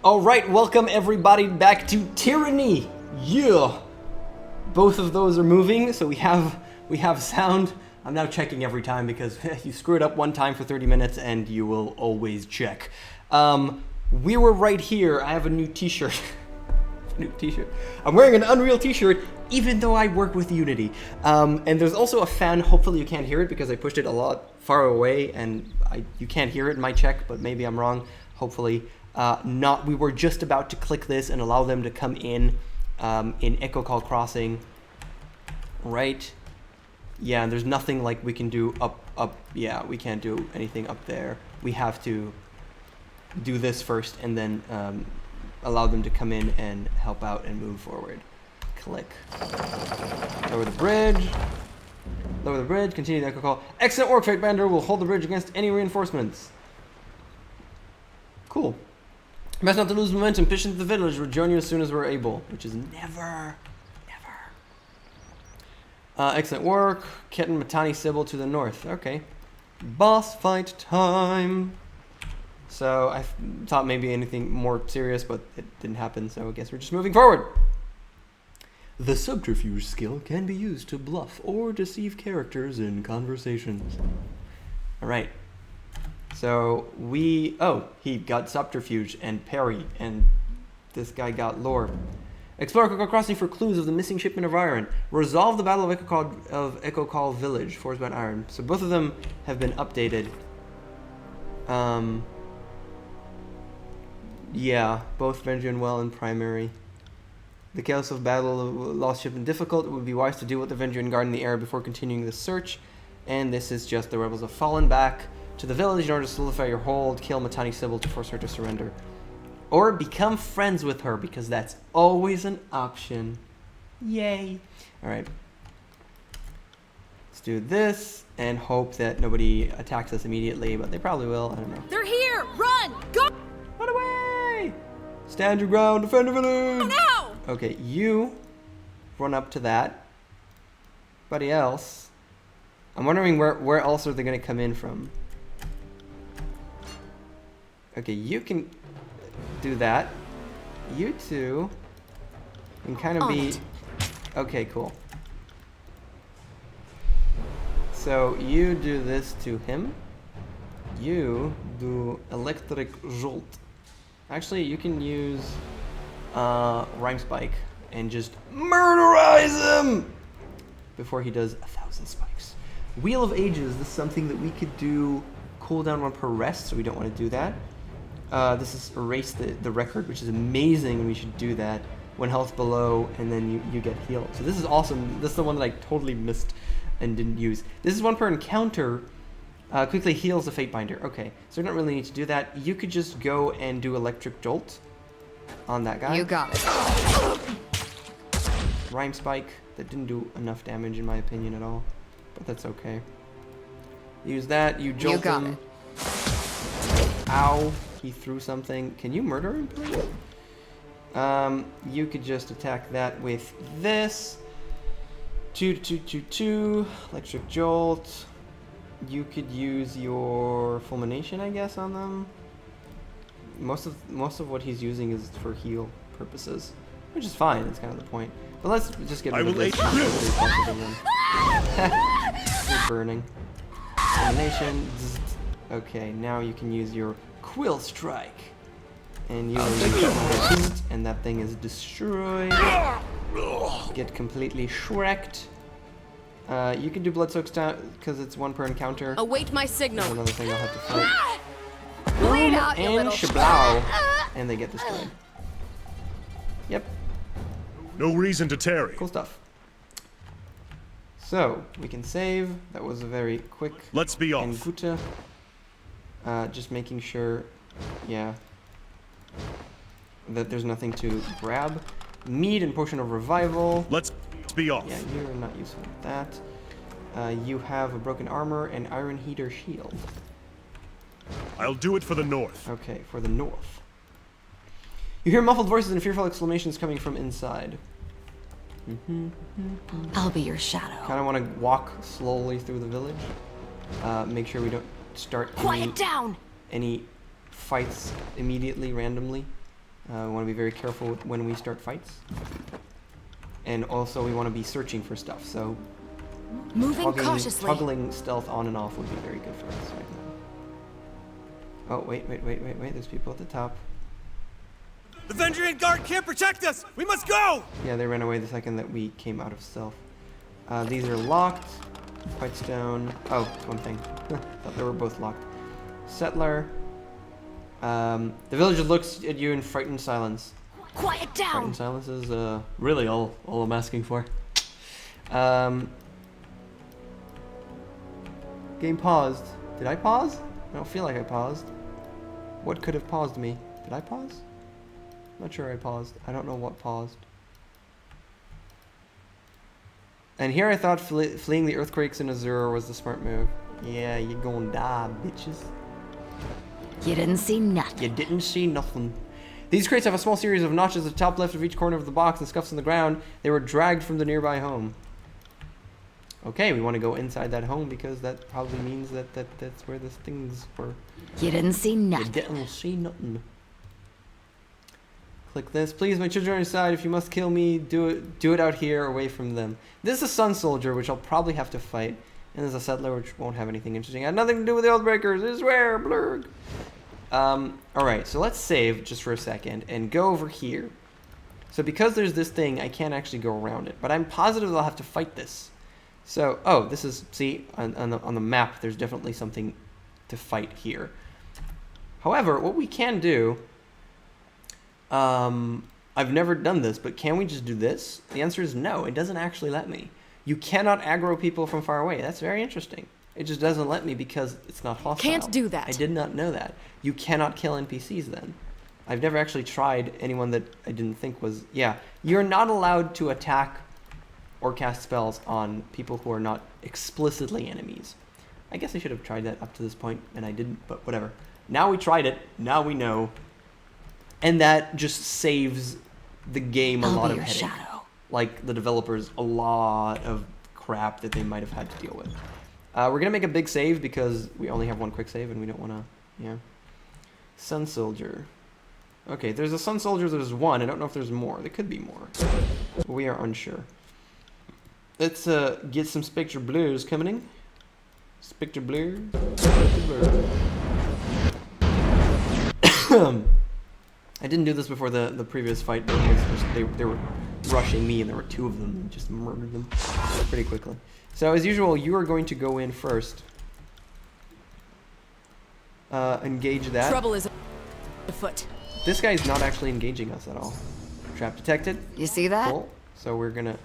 Alright, welcome everybody back to Tyranny! Yeah! Both of those are moving, so we have sound. I'm now checking every time because you screwed up one time for 30 minutes and you will always check. We were right here. I have a new t-shirt. I'm wearing an Unreal t-shirt even though I work with Unity. And there's also a fan. Hopefully you can't hear it because I pushed it a lot far away and you can't hear it in my check, but maybe I'm wrong. Hopefully not. We were just about to click this and allow them to come in Echocall crossing. Right? Yeah, and there's nothing like we can do up. Yeah, we can't do anything up there. We have to do this first and then allow them to come in and help out and move forward. Click. Lower the bridge. Lower the bridge. Continue the Echocall. Excellent work, Fate Bender. Will hold the bridge against any reinforcements. Cool. Best not to lose momentum. Push into the village. We'll join you as soon as we're able. Which is never. Excellent work. Ketan Matani Sybil to the north. Okay. Boss fight time. So I thought maybe anything more serious, but it didn't happen, so I guess we're just moving forward. The subterfuge skill can be used to bluff or deceive characters in conversations. Alright. So he got subterfuge and parry, and this guy got lore. Explore Echocall Crossing for clues of the missing shipment of iron. Resolve the Battle of Echocall Village, forged by iron. So both of them have been updated. Yeah, both Vengeance well in primary. The chaos of battle of lost shipment difficult. It would be wise to deal with the Vengeance guard in the air before continuing the search. And this is just the rebels have fallen back to the village in order to solidify your hold. Kill Matani Sybil to force her to surrender. Or become friends with her, because that's always an option. Yay. Alright. Let's do this and hope that nobody attacks us immediately, but they probably will. I don't know. They're here! Run! Go! Run away! Stand your ground, defend the village! Now! Okay, you run up to that. Everybody else. I'm wondering where else are they going to come in from? Okay, you can do that. You two can kind of be... Okay, cool. So you do this to him. You do electric jolt. Actually, you can use Rhyme Spike and just murderize him before he does 1,000 spikes. Wheel of Ages. This is something that we could do cooldown 1 per rest, so we don't want to do that. This is erase the record, which is amazing, and we should do that. When health below, and then you get healed. So this is awesome. This is the one that I totally missed and didn't use. This is 1 per encounter. Quickly heals the Fate Binder. Okay, so we don't really need to do that. You could just go and do Electric Jolt on that guy. You got it. Rhyme Spike. That didn't do enough damage in my opinion at all, but that's okay. Use that. You jolt You got him. it. Ow. He threw something. Can you murder him, please? You could just attack that with this. 2, Electric Jolt. You could use your Fulmination, I guess, on them. Most of what he's using is for heal purposes, which is fine. That's kind of the point. But let's just get rid of this. You're burning. Fulmination. Okay, now you can use your Quill Strike, and you and that thing is destroyed. Get completely shreked. You can do Blood Soaks because it's 1 per encounter. Await my signal. That's another thing I'll have to fight. Bleed out, you And little shablow, and they get destroyed. Yep. No reason to tarry. Cool stuff. So we can save. That was a very quick. Let's be off. And gute. Just making sure, yeah, that there's nothing to grab. Mead and Potion of Revival. Let's be off. Yeah, you're not useful with that. You have a broken armor and Iron Heater Shield. I'll do it for the north. Okay, for the north. You hear muffled voices and fearful exclamations coming from inside. I'll be your shadow. Kind of want to walk slowly through the village. Make sure we don't start Quiet down. any fights immediately, randomly. We want to be very careful when we start fights. And also we want to be searching for stuff, so Moving cautiously. toggling stealth on and off would be very good for us right now. Oh, wait, there's people at the top. The Vendrian guard can't protect us! We must go! Yeah, they ran away the second that we came out of stealth. These are locked. Whitestone. Oh, it's one thing. Thought they were both locked. Settler. The villager looks at you in frightened silence. Quiet down. Frightened silence is really all I'm asking for. Game paused. Did I pause? I don't feel like I paused. What could have paused me? Did I pause? Not sure I paused. I don't know what paused. And here I thought fleeing the earthquakes in Azure was the smart move. Yeah, you gonna die, bitches. You didn't see nothing. You didn't see nothing. These crates have a small series of notches at the top left of each corner of the box and scuffs in the ground. They were dragged from the nearby home. Okay, we want to go inside that home because that probably means that's where the things were. You didn't see nothing. You didn't see nothing. Click this. Please, my children are inside. If you must kill me, do it out here, away from them. This is a Sun Soldier, which I'll probably have to fight. And there's a Settler, which won't have anything interesting. It had nothing to do with the Oathbreakers. I swear, blurg. Alright, so let's save just for a second and go over here. So because there's this thing, I can't actually go around it. But I'm positive I'll have to fight this. So, oh, this is, see, on the map, there's definitely something to fight here. However, what we can do, I've never done this, but can we just do this? The answer is no, it doesn't actually let me. You cannot aggro people from far away. That's very interesting. It just doesn't let me because it's not hostile. Can't do that. I did not know that. You cannot kill NPCs then. I've never actually tried anyone that I didn't think was... Yeah, you're not allowed to attack or cast spells on people who are not explicitly enemies. I guess I should have tried that up to this point, and I didn't, but whatever. Now we tried it. Now we know. And that just saves the game a lot of headache. Shadow. Like the developers, a lot of crap that they might have had to deal with. We're going to make a big save because we only have one quick save and we don't want to, yeah. Sun Soldier. Okay, there's a Sun Soldier, there's one. I don't know if there's more. There could be more. We are unsure. Let's get some Spectre Blues coming in. Spectre Blue. Spectre Blue. I didn't do this before the previous fight because they were rushing me and there were two of them and just murdered them pretty quickly. So as usual, you are going to go in first. Engage that. Trouble is afoot. This guy's not actually engaging us at all. Trap detected. You see that? Cool. So we're gonna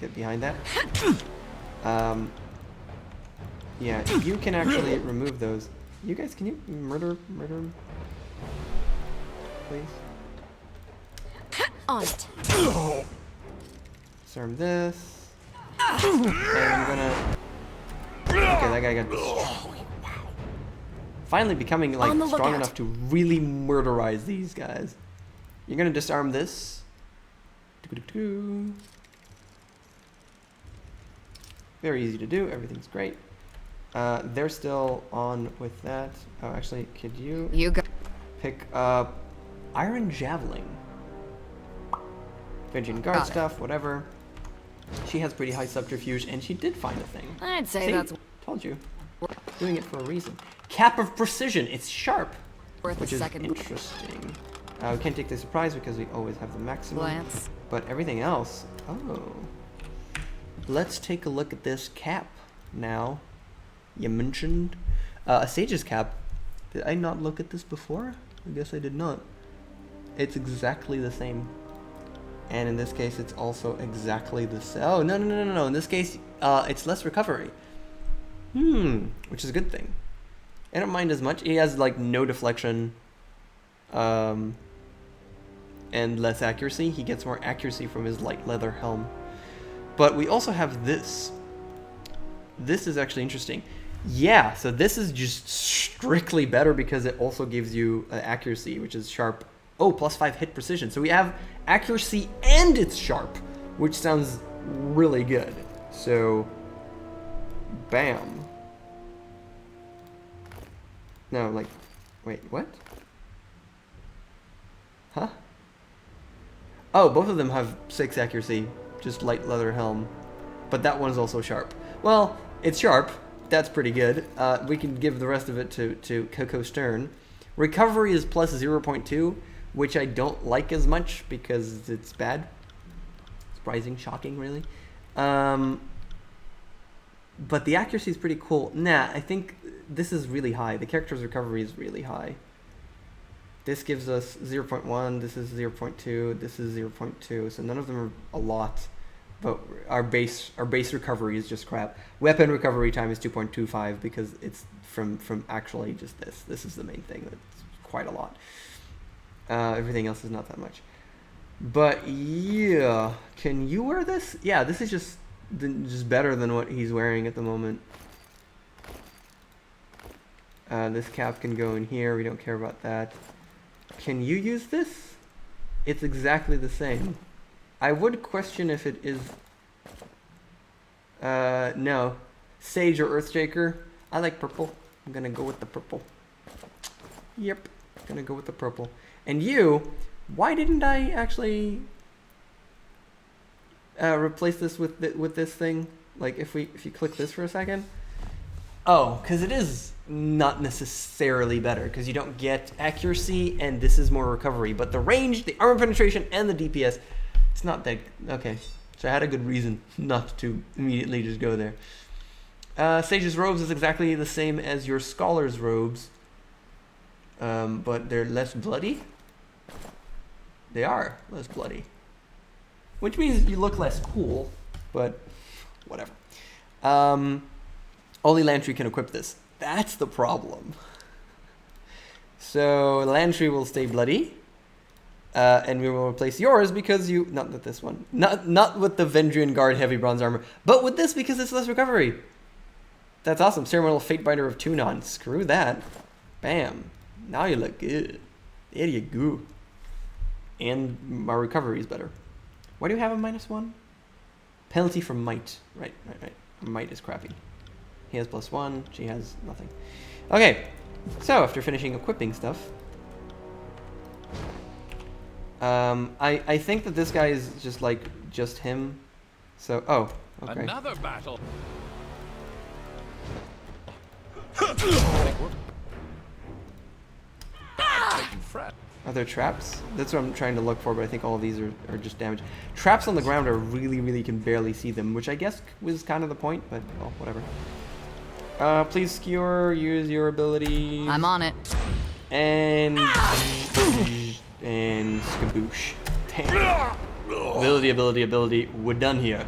get behind that. Yeah, you can actually remove those. You guys, can you murder him? Please. On it. Disarm this. And I'm gonna... Okay, that guy got destroyed. Finally becoming like strong enough to really murderize these guys. You're gonna disarm this. Very easy to do. Everything's great. They're still on with that. Oh, actually, could you go pick up Iron Javelin? Vengeance guard stuff, whatever. She has pretty high subterfuge, and she did find a thing. I'd say See? that's Told you. Doing it for a reason. Cap of Precision. It's sharp, worth which a is second interesting. We can't take the surprise because we always have the maximum. glance. But everything else, oh. Let's take a look at this cap now. You mentioned a Sage's cap. Did I not look at this before? I guess I did not. It's exactly the same. And in this case, it's also exactly the same. Oh, no. In this case, it's less recovery. Which is a good thing. I don't mind as much. He has, like, no deflection. And less accuracy. He gets more accuracy from his light leather helm. But we also have this. This is actually interesting. Yeah, so this is just strictly better because it also gives you accuracy, which is sharp. Oh, +5 hit precision. So we have accuracy and it's sharp, which sounds really good. So, bam. No, like, wait, what? Huh? Oh, both of them have 6 accuracy, just light leather helm. But that one is also sharp. Well, it's sharp. That's pretty good. We can give the rest of it to KOKOStern. Recovery is plus 0.2, which I don't like as much because it's bad. Surprising, shocking, really. But the accuracy is pretty cool. Nah, I think this is really high. The character's recovery is really high. This gives us 0.1, this is 0.2, this is 0.2, so none of them are a lot, but our base recovery is just crap. Weapon recovery time is 2.25 because it's from actually just this. This is the main thing. That's quite a lot. Everything else is not that much. But yeah, can you wear this? Yeah, this is just better than what he's wearing at the moment. This cap can go in here. We don't care about that. Can you use this? It's exactly the same. I would question if it is... no. Sage or Earthshaker. I like purple. I'm gonna go with the purple. Yep. Gonna go with the purple. And you, why didn't I actually replace this with this thing? Like if you click this for a second. Oh, because it is not necessarily better because you don't get accuracy and this is more recovery. But the range, the armor penetration, and the DPS, it's not that... Okay, so I had a good reason not to immediately just go there. Sage's robes is exactly the same as your Scholar's robes. But they're less bloody. They are less bloody. Which means you look less cool, but whatever. Only Lantry can equip this. That's the problem. So Lantry will stay bloody. And we will replace yours because you... Not with this one. Not with the Vendrian Guard heavy bronze armor. But with this because it's less recovery. That's awesome. Ceremonial Fatebinder of Tunon. Screw that. Bam. Now you look good. There you go. And my recovery is better. Why do you have a -1? Penalty for might. Right. Might is crappy. He has +1. She has nothing. Okay. So after finishing equipping stuff, I think that this guy is just him. So okay. Another battle. Are there traps? That's what I'm trying to look for, but I think all of these are just damage. Traps on the ground are really can barely see them, which I guess was kind of the point, but well, whatever. Please skewer, use your ability. I'm on it. And skaboosh. Damn. Ability. We're done here.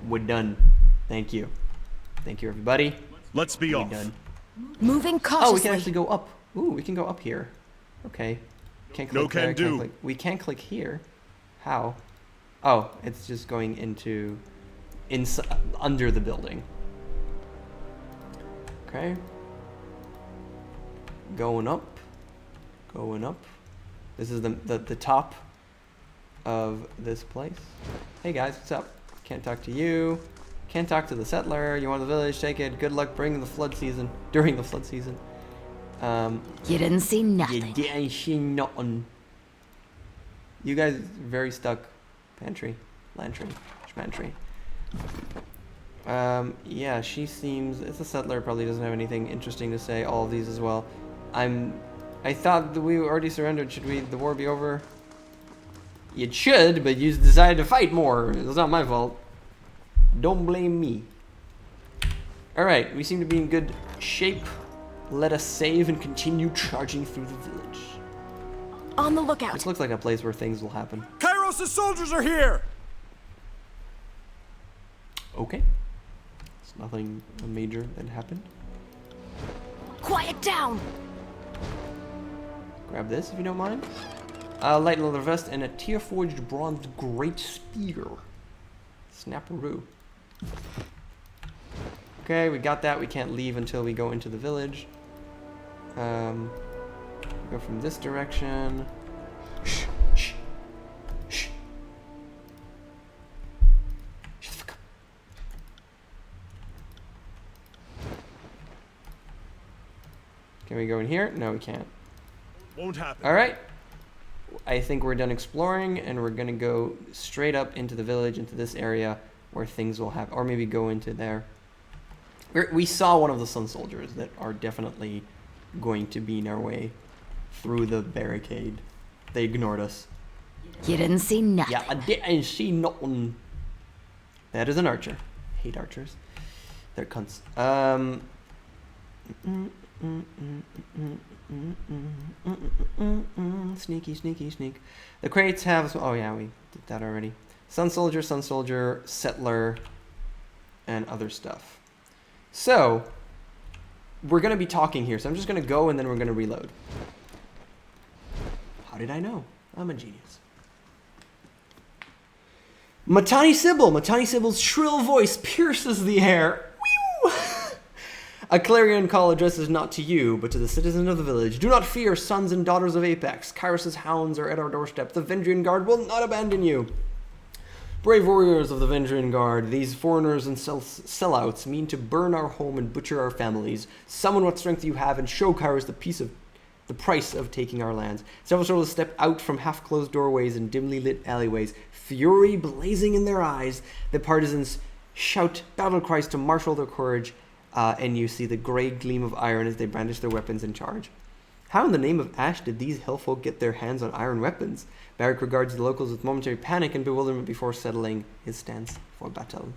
We're done. Thank you. Thank you, everybody. Let's be off. Done. Moving cautiously. Oh, we can actually go up. Ooh, we can go up here. Okay. Can't click No can there, do. can't click. We can't click here. How? Oh, it's just going into under the building. Okay. Going up. This is the top of this place. Hey guys, what's up? Can't talk to you. Can't talk to the settler. You want the village? Take it. Good luck during the flood season. You didn't see nothing. You didn't see nothing. You guys very stuck. Lantry. Yeah, she seems... It's a settler, probably doesn't have anything interesting to say. All of these as well. I thought that we already surrendered. Should the war be over? It should, but you decided to fight more. It's not my fault. Don't blame me. Alright, we seem to be in good shape. Let us save and continue charging through the village. On the lookout. This looks like a place where things will happen. Kairos' soldiers are here! Okay. It's nothing major that happened. Quiet down. Grab this if you don't mind. Light leather vest and a tear-forged bronze great spear. Snapperoo. Okay, we got that. We can't leave until we go into the village. Go from this direction. Shh. Shut the fuck up. Can we go in here? No, we can't. Won't happen. All right. I think we're done exploring, and we're gonna go straight up into the village, into this area where things will happen, or maybe go into there. We saw one of the Sun Soldiers that are definitely going to be in our way through the barricade. They ignored us. You didn't see nothing. Yeah, I didn't see nothing. That is an archer. Hate archers. They're cunts. Sneaky, sneaky, sneak. The crates have... Oh, yeah, we did that already. Sun Soldier, Settler, and other stuff. So, we're going to be talking here. So I'm just going to go, and then we're going to reload. How did I know? I'm a genius. Matani Sybil's shrill voice pierces the air. Whew! A clarion call addresses not to you, but to the citizens of the village. Do not fear, sons and daughters of Apex. Kyros's hounds are at our doorstep. The Vendrian Guard will not abandon you. Brave warriors of the Vendrian Guard, these foreigners and sellouts mean to burn our home and butcher our families. Summon what strength you have and show Kyros the price of taking our lands. Several soldiers step out from half-closed doorways and dimly lit alleyways, fury blazing in their eyes. The partisans shout battle cries to marshal their courage, and you see the gray gleam of iron as they brandish their weapons and charge. How in the name of Ash did these hillfolk get their hands on iron weapons? Barrick regards the locals with momentary panic and bewilderment before settling his stance for battle.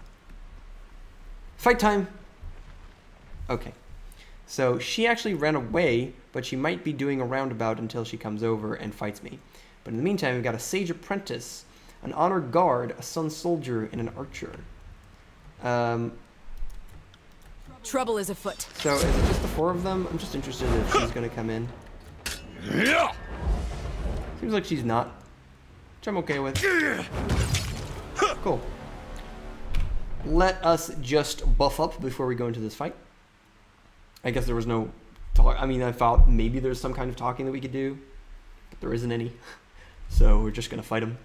Fight time! Okay. So she actually ran away, but she might be doing a roundabout until she comes over and fights me. But in the meantime, we've got a Sage Apprentice, an Honored Guard, a Sun Soldier, and an Archer. Trouble is afoot. So is it just the 4 of them? I'm just interested if she's going to come in. Seems like she's not, which I'm okay with. Cool. Let us just buff up before we go into this fight. I guess there was no talk. I mean, I thought maybe there's some kind of talking that we could do, but there isn't any. So we're just going to fight them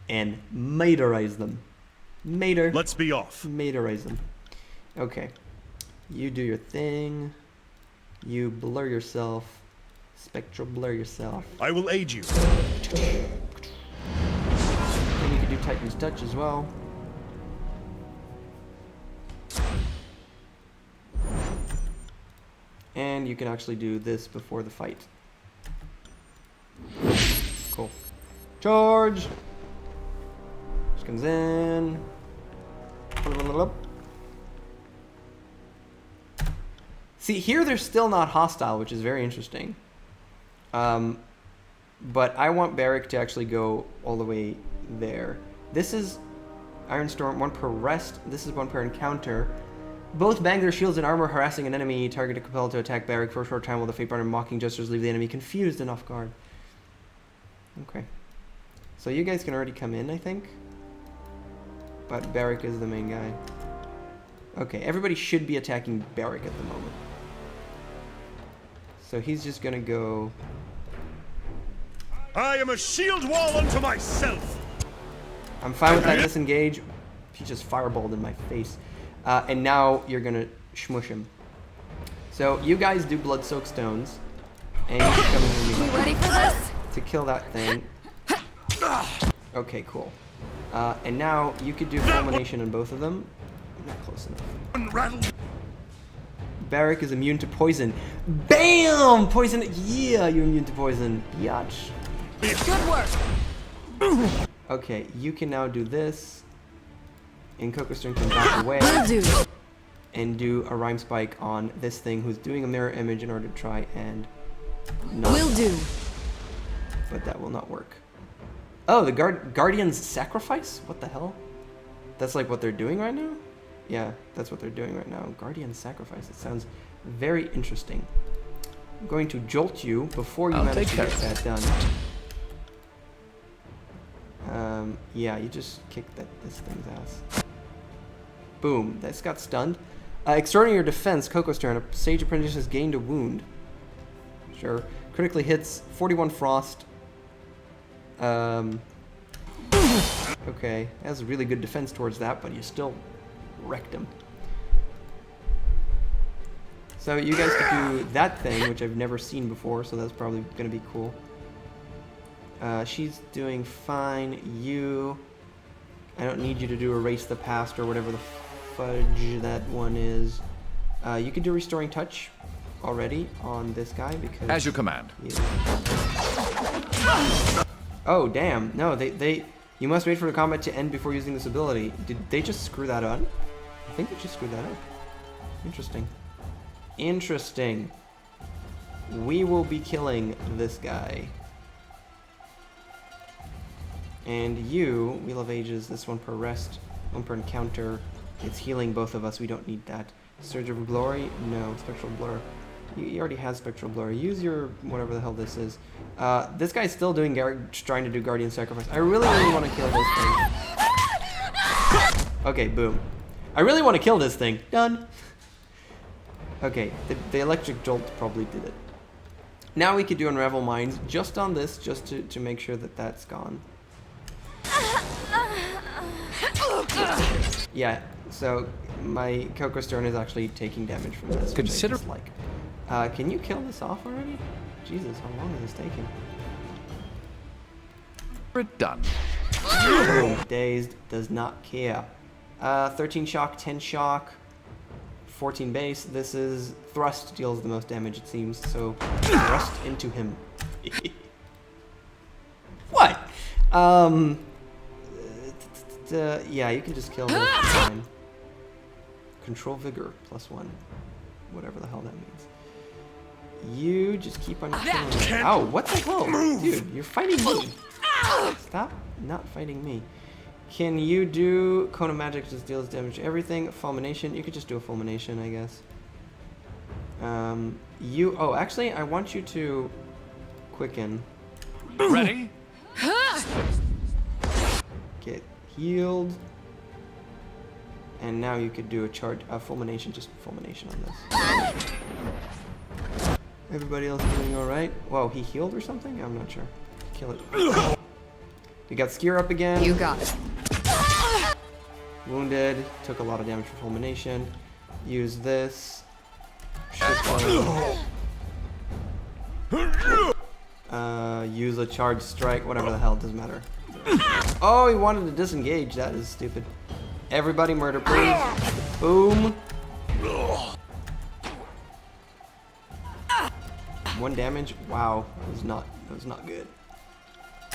and materize them. Let's be off. Materize them. Okay. You do your thing. You blur yourself. Spectral blur yourself. I will aid you. And you can do Titan's Touch as well. And you can actually do this before the fight. Cool. Charge! Just comes in. See, here they're still not hostile, which is very interesting. But I want Barrick to actually go all the way there. This is Iron Storm, 1 per rest. This is 1 per encounter. Both bang their shields and armor, harassing an enemy target compelled to attack Barrick for a short time while the Fateburner mocking gestures leave the enemy confused and off guard. Okay. So you guys can already come in, I think. But Barrick is the main guy. Okay, everybody should be attacking Barrick at the moment. So he's just gonna go... I am a shield wall unto myself. I'm fine with that disengage. He just fireballed in my face. And now you're gonna shmush him. So you guys do blood soak stones. And you can come in You ready for this? to kill that thing. Okay, cool. And now you could do fulmination on both of them. I'm not close enough. Unrattle. Barrick is immune to poison. Bam! Poison. Yeah, you're immune to poison. Yatch. Good work. Okay, you can now do this. And KOKOStern can back away Will do. and do a rhyme spike on this thing who's doing a mirror image in order to try and not. Will do. But that will not work. Oh, the Guardian's Sacrifice? What the hell? That's like what they're doing right now? Yeah, that's what they're doing right now. Guardian's Sacrifice. It sounds very interesting. I'm going to jolt you before you manage to get that done. Yeah, you just kicked this thing's ass. Boom, this got stunned. Extraordinary defense, KOKOStern. A Sage Apprentice has gained a wound. Sure. Critically hits, 41 frost. Okay, has a really good defense towards that, but you still wrecked him. So you guys could do that thing, which I've never seen before, so that's probably going to be cool. She's doing fine. You... I don't need you to do Erase the Past or whatever the fudge that one is. You could do Restoring Touch already on this guy because... As you command. Oh, damn. No, they... You must wait for the combat to end before using this ability. Did they just screw that up? I think they just screwed that up. Interesting. Interesting. We will be killing this guy. And you, Wheel of Ages, this one per rest, one per encounter. It's healing both of us. We don't need that. Surge of Glory? No. Spectral Blur. You already have Spectral Blur. Use your whatever the hell this is. This guy's still doing trying to do Guardian Sacrifice. I really want to kill this thing. Okay, boom. I really want to kill this thing. Done. Okay, the Electric Jolt probably did it. Now we could do Unravel Minds just on this, just to make sure that that's gone. Yeah, so my KOKOStern is actually taking damage from this. Consider... Like. Can you kill this off already? Jesus, how long is this taking? We're done. Boom. Dazed, does not care. 13 shock, 10 shock, 14 base. This is thrust, deals the most damage it seems, so thrust into him. What? Yeah, you can just kill this. Fine. Control Vigor, +1. Whatever the hell that means. You just keep on killing me. Ow, what the hell? Dude, you're fighting me. Stop not fighting me. Can you do Cone of Magic, just deals damage to everything? Fulmination, you could just do a Fulmination, I guess. Oh, actually, I want you to quicken. Ready? Get healed. And now you could do a Fulmination, just Fulmination on this. Everybody else doing alright? Whoa, he healed or something? I'm not sure. Kill it. We got Skier up again. You got it. Wounded. Took a lot of damage from Fulmination. Use this. Use a Charge Strike. Whatever the hell, doesn't matter. Oh, he wanted to disengage. That is stupid. Everybody murder, please. Boom. 1 damage. Wow, that was not good.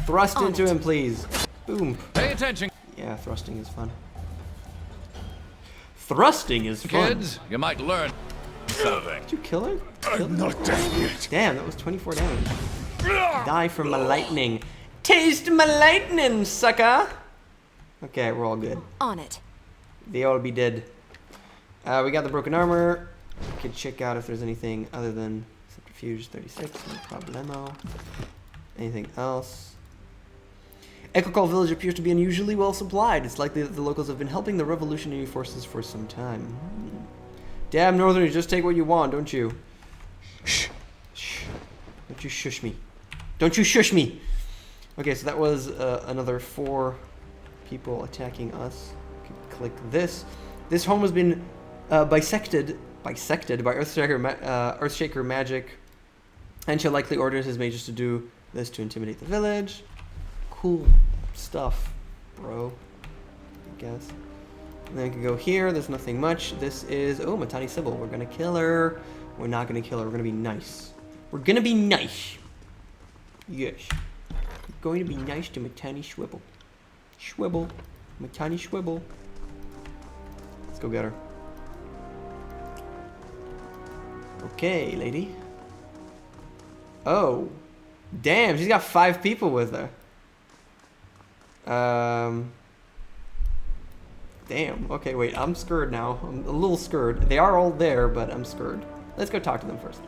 Thrust into him, please. Boom. Pay attention. Yeah, thrusting is fun. Thrusting is fun. Kids, you might learn something. Did you kill her? I'm not dead yet. Damn, that was 24 damage. Die from my lightning. Taste my lightning, sucker. Okay, we're all good. On it. They all be dead. We got the broken armor. We could check out if there's anything other than Subterfuge 36, no problemo. Anything else? Echocall village appears to be unusually well supplied. It's likely that the locals have been helping the revolutionary forces for some time. Damn Northerners, just take what you want, don't you? Shh. Shh. Don't you shush me. Don't you shush me! Okay, so that was another 4 people attacking us. Click this. This home has been bisected by Earthshaker magic, and shall likely order his mages to do this to intimidate the village. Cool stuff, bro. I guess. And then we can go here. There's nothing much. This is Matani Sybil. We're gonna kill her. We're not gonna kill her. We're gonna be nice. We're gonna be nice. Yes. We're going to be nice to Matani Schwibble. Schwibble. Matani Schwibble. Let's go get her. Okay, lady. Oh. Damn, she's got 5 people with her. Damn. Okay, wait. I'm scared now. I'm a little scared. They are all there, but I'm scared. Let's go talk to them first.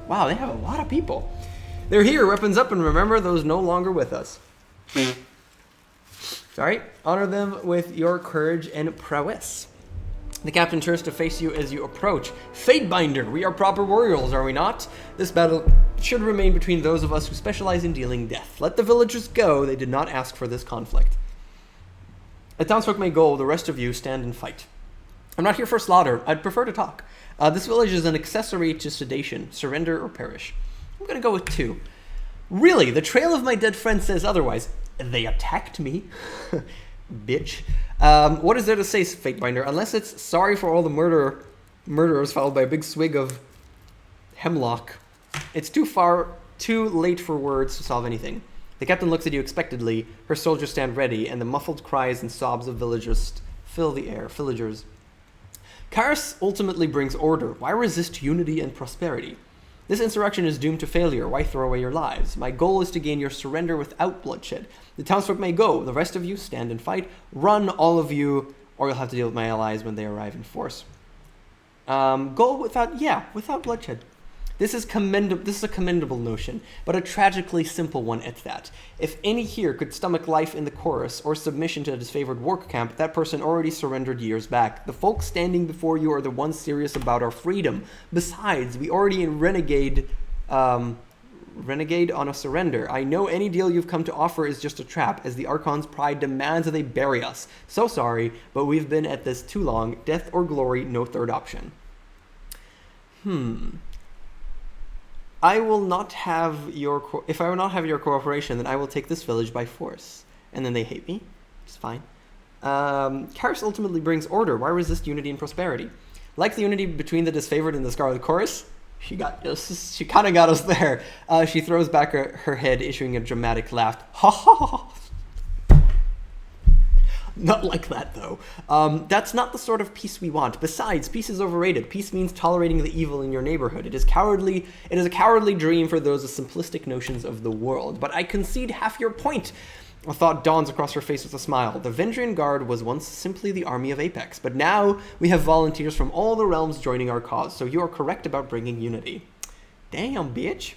Wow, they have a lot of people. They're here, weapons up, and remember those no longer with us. Sorry. Honor them with your courage and prowess. The captain turns to face you as you approach. Fatebinder, we are proper warriors, are we not? This battle should remain between those of us who specialize in dealing death. Let the villagers go. They did not ask for this conflict. The townsfolk may go. The rest of you stand and fight. I'm not here for slaughter. I'd prefer to talk. This village is an accessory to sedation. Surrender or perish. I'm going to go with 2. Really, the trail of my dead friend says otherwise. They attacked me. Bitch. What is there to say, Fatebinder? Unless it's sorry for all the murderers followed by a big swig of hemlock. It's too late for words to solve anything. The captain looks at you expectantly. Her soldiers stand ready, and the muffled cries and sobs of villagers fill the air. Villagers. Karis ultimately brings order. Why resist unity and prosperity? This insurrection is doomed to failure. Why throw away your lives? My goal is to gain your surrender without bloodshed. The townsfolk may go. The rest of you stand and fight. Run, all of you, or you'll have to deal with my allies when they arrive in force. Go without bloodshed. This is a commendable notion, but a tragically simple one at that. If any here could stomach life in the chorus or submission to a disfavored work camp, that person already surrendered years back. The folk standing before you are the ones serious about our freedom. Besides, we already renegade on a surrender. I know any deal you've come to offer is just a trap, as the Archon's pride demands that they bury us. So sorry, but we've been at this too long. Death or glory, no third option. I will not have your... If I will not have your cooperation, then I will take this village by force. And then they hate me. It's fine. Karis ultimately brings order. Why resist unity and prosperity? Like the unity between the disfavored and the Scarlet Chorus, she kind of got us there. She throws back her head, issuing a dramatic laugh. Ha ha ha! Not like that, though. That's not the sort of peace we want. Besides, peace is overrated. Peace means tolerating the evil in your neighborhood. It is a cowardly dream for those with simplistic notions of the world. But I concede half your point. A thought dawns across her face with a smile. The Vendrian Guard was once simply the army of Apex, but now we have volunteers from all the realms joining our cause, so you are correct about bringing unity. Damn, bitch.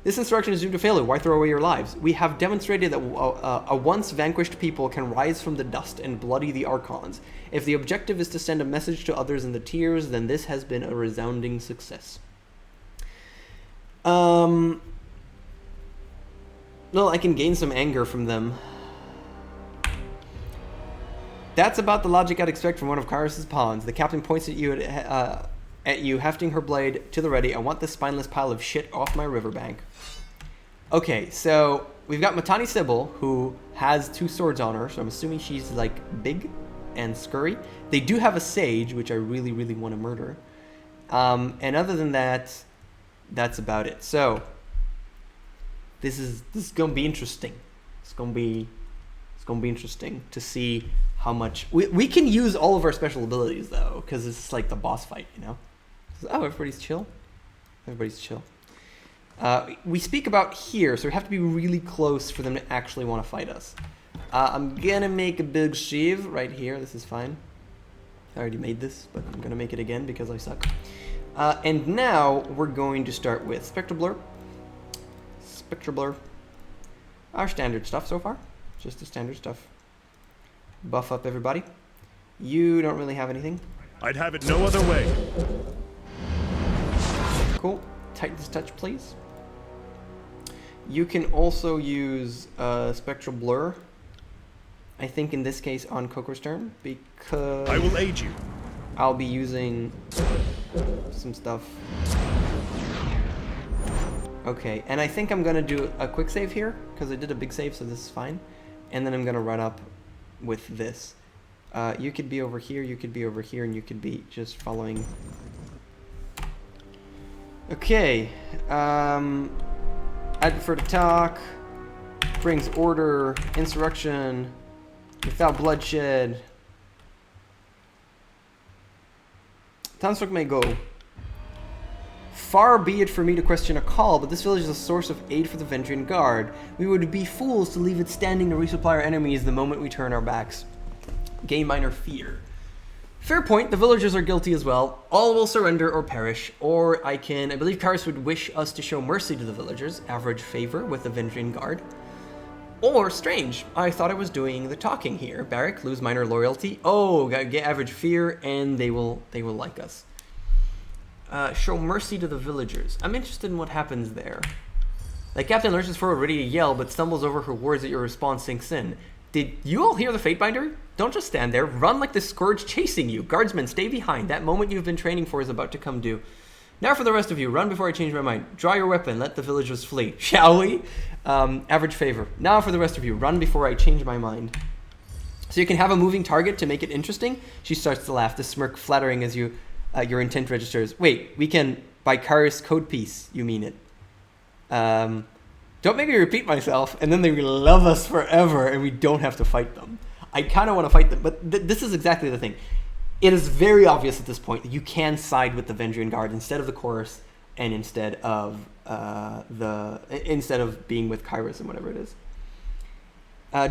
This insurrection is doomed to failure. Why throw away your lives? We have demonstrated that a once vanquished people can rise from the dust and bloody the Archons. If the objective is to send a message to others in the tiers, then this has been a resounding success. No, I can gain some anger from them. That's about the logic I'd expect from one of Karis's pawns. The captain points at you, hefting her blade to the ready. I want this spineless pile of shit off my riverbank. Okay, so we've got Matani Sybil, who has 2 swords on her, so I'm assuming she's, like, big and scurry. They do have a sage, which I really, really want to murder. And other than that, that's about it. So, this is going to be interesting. It's going to be interesting to see how much... We can use all of our special abilities, though, because it's like the boss fight, you know? Oh, everybody's chill. Everybody's chill. We speak about here, so we have to be really close for them to actually want to fight us. I'm gonna make a big shiv right here. This is fine. I already made this, but I'm gonna make it again because I suck. And now we're going to start with Spectral Blur. Spectral Blur. Our standard stuff so far. Just the standard stuff. Buff up everybody. You don't really have anything. I'd have it no other way. Cool. Titan's Touch, please. You can also use Spectral Blur. I think in this case on KOKOStern, because I will aid you. I'll be using some stuff. Okay, and I think I'm gonna do a quick save here because I did a big save, so this is fine. And then I'm gonna run up with this. You could be over here, you could be over here, and you could be just following. Okay, I prefer to talk. Brings order, insurrection, without bloodshed. Townsfolk may go. Far be it for me to question a call, but this village is a source of aid for the Vendrian Guard. We would be fools to leave it standing to resupply our enemies the moment we turn our backs. Gain minor fear. Fair point, the villagers are guilty as well. All will surrender or perish, or I believe Karis would wish us to show mercy to the villagers, average favor with the Vendrian Guard. Or, strange, I thought I was doing the talking here. Barrack, lose minor loyalty. Oh, get average fear, and they will like us. Show mercy to the villagers. I'm interested in what happens there. The captain lurches forward ready to yell, but stumbles over her words as your response sinks in. Did you all hear the Fatebinder? Don't just stand there. Run like the Scourge chasing you. Guardsmen, stay behind. That moment you've been training for is about to come due. Now for the rest of you, run before I change my mind. Draw your weapon, let the villagers flee. Shall we? Average favor. Now for the rest of you, run before I change my mind. So you can have a moving target to make it interesting. She starts to laugh, the smirk flattering as you your intent registers. Wait, we can, by Kairos code piece, you mean it. Don't make me repeat myself, and then they will love us forever, and we don't have to fight them. I kind of want to fight them, but this is exactly the thing. It is very obvious at this point that you can side with the Vendrian Guard instead of the chorus, and instead of being with Kairos and whatever it is.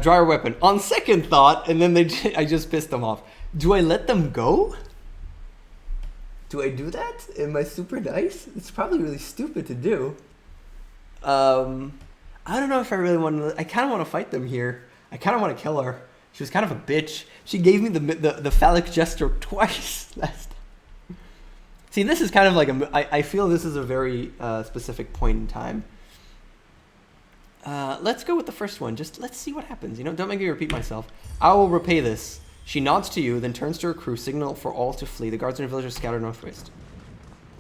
Draw your weapon. On second thought, and then I just pissed them off. Do I let them go? Do I do that? Am I super nice? It's probably really stupid to do. I don't know if I really want to. I kind of want to fight them here. I kind of want to kill her. She was kind of a bitch. She gave me the phallic gesture twice last time. See, this is kind of like I feel this is a very specific point in time. Let's go with the first one. Just let's see what happens. You know, don't make me repeat myself. I will repay this. She nods to you, then turns to her crew, signal for all to flee. The guards and villagers scatter northwest.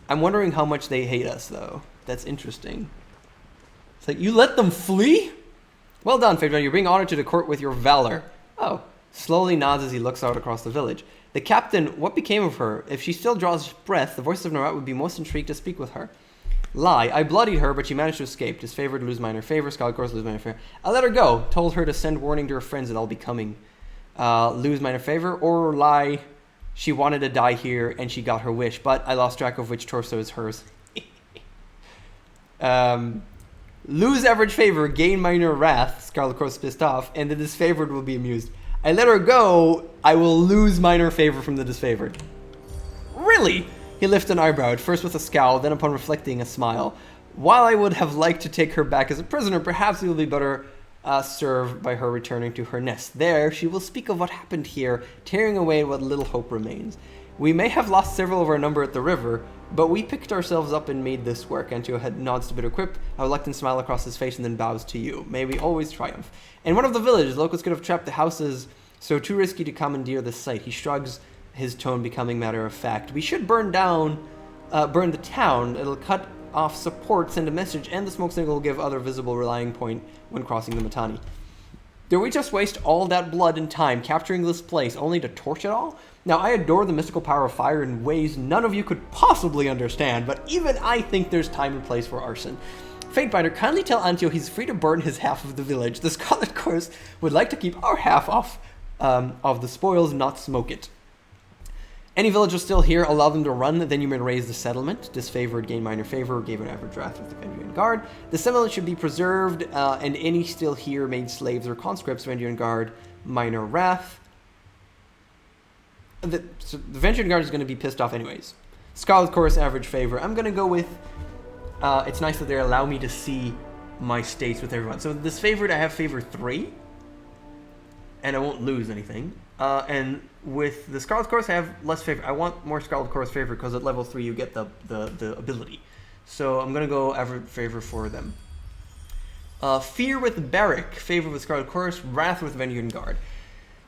I'm wondering how much they hate us, though. That's interesting. It's like, you let them flee? Well done, Phaedra. You're being honored to the court with your valor. Oh. Slowly nods as he looks out across the village. The captain, what became of her? If she still draws breath, the voices of Norat would be most intrigued to speak with her. Lie. I bloodied her, but she managed to escape. Disfavored, lose minor favor. Scarlet Course, lose minor favor. I let her go. Told her to send warning to her friends that I'll be coming. Lose minor favor. Or lie. She wanted to die here, and she got her wish, but I lost track of which torso is hers. Lose average favor. Gain minor wrath. Scarlet Course pissed off, and the disfavored will be amused. I let her go. I will lose minor favor from the disfavored. Really? He lifted an eyebrow, at first with a scowl, then upon reflecting, a smile. While I would have liked to take her back as a prisoner, perhaps we will be better served by her returning to her nest. There, she will speak of what happened here, tearing away what little hope remains. We may have lost several of our number at the river, but we picked ourselves up and made this work. Antio head nods to bitter quip, a reluctant smile across his face, and then bows to you. May we always triumph. In one of the villages, locals could have trapped the houses, so too risky to commandeer this site. He shrugs, his tone becoming matter of fact. We should burn the town. It'll cut off support, send a message, and the smoke signal will give other visible rallying point when crossing the Mittani. Did we just waste all that blood and time capturing this place only to torch it all? Now, I adore the mystical power of fire in ways none of you could possibly understand, but even I think there's time and place for arson. Fatebinder, kindly tell Antio he's free to burn his half of the village. The Scarlet Course would like to keep our half off of the spoils, not smoke it. Any villagers still here, allow them to run, then you may raise the settlement. Disfavored, gain minor favor, gave an average wrath with the Vendrian Guard. The settlement should be preserved, and any still here made slaves or conscripts, Vendrian Guard, minor wrath. So the Vendrian Guard is going to be pissed off anyways. Scarlet Course, average favor. I'm going to go with, it's nice that they allow me to see my states with everyone. So this favored, I have favor 3, and I won't lose anything. And with the Scarlet Course, I have less favor. I want more Scarlet Course favor because at level 3 you get the ability. So I'm gonna go average favor for them. Fear with Barrack, favor with Scarlet Course, wrath with Vendrian Guard.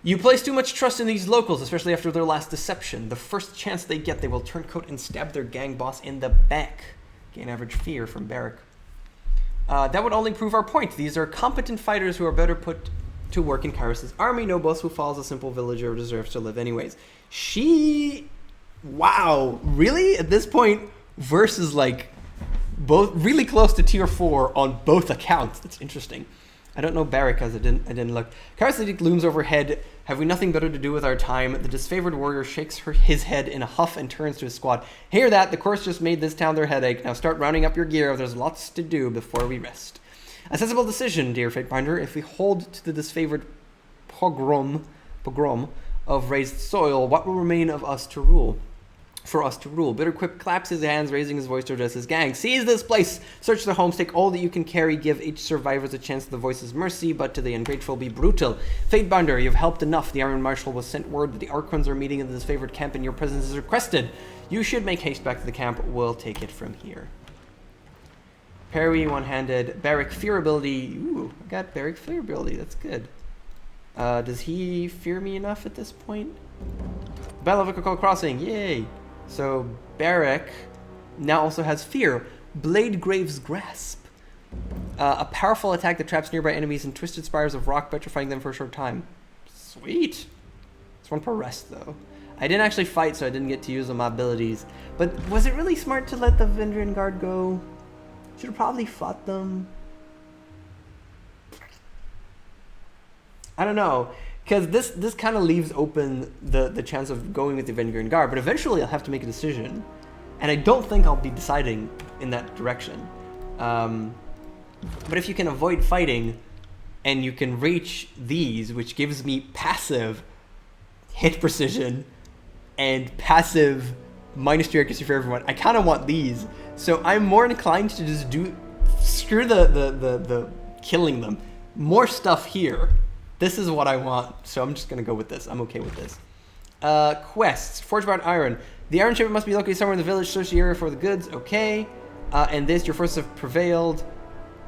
You place too much trust in these locals, especially after their last deception. The first chance they get, they will turncoat and stab their gang boss in the back. Gain average fear from Barrack. That would only prove our point. These are competent fighters who are better put to work in Kairos' army. No boss who follows a simple villager deserves to live anyways. Wow, really? At this point, Verse is like both really close to tier 4 on both accounts. That's interesting. I don't know Barrack as I didn't look. Kairos looms overhead. Have we nothing better to do with our time? The disfavored warrior shakes his head in a huff and turns to his squad. Hear that? The course just made this town their headache. Now start rounding up your gear. There's lots to do before we rest. A sensible decision, dear Fatebinder. If we hold to the disfavored pogrom of raised soil, what will remain of us to rule? For us to rule. Bitterquip claps his hands, raising his voice to address his gang. Seize this place! Search the homes, take all that you can carry, give each survivor a chance to the voice's mercy, but to the ungrateful be brutal. Fatebinder, you've helped enough. The Iron Marshal was sent word that the Archons are meeting in the disfavored camp and your presence is requested. You should make haste back to the camp. We'll take it from here. Parry, one-handed. Barrack, fear ability. Ooh, I got Barrack fear ability. That's good. Does he fear me enough at this point? Battle of Echocall Crossing. Yay! So, Barrack now also has fear. Bladegrave's Grasp. A powerful attack that traps nearby enemies in twisted spires of rock, petrifying them for a short time. Sweet. It's one per rest, though. I didn't actually fight, so I didn't get to use my abilities. But was it really smart to let the Vendrian Guard go? Should have probably fought them. I don't know. Because this kind of leaves open the chance of going with the Vendrian Guard. But eventually I'll have to make a decision. And I don't think I'll be deciding in that direction. But if you can avoid fighting, and you can reach these, which gives me passive hit precision and passive -2 accuracy for everyone, I kind of want these. So I'm more inclined to just screw the killing them. More stuff here. This is what I want, so I'm just gonna go with this. I'm okay with this. Quests. Forge about iron. The iron shipment must be located somewhere in the village. Search the area for the goods. Okay. And this, your forces have prevailed.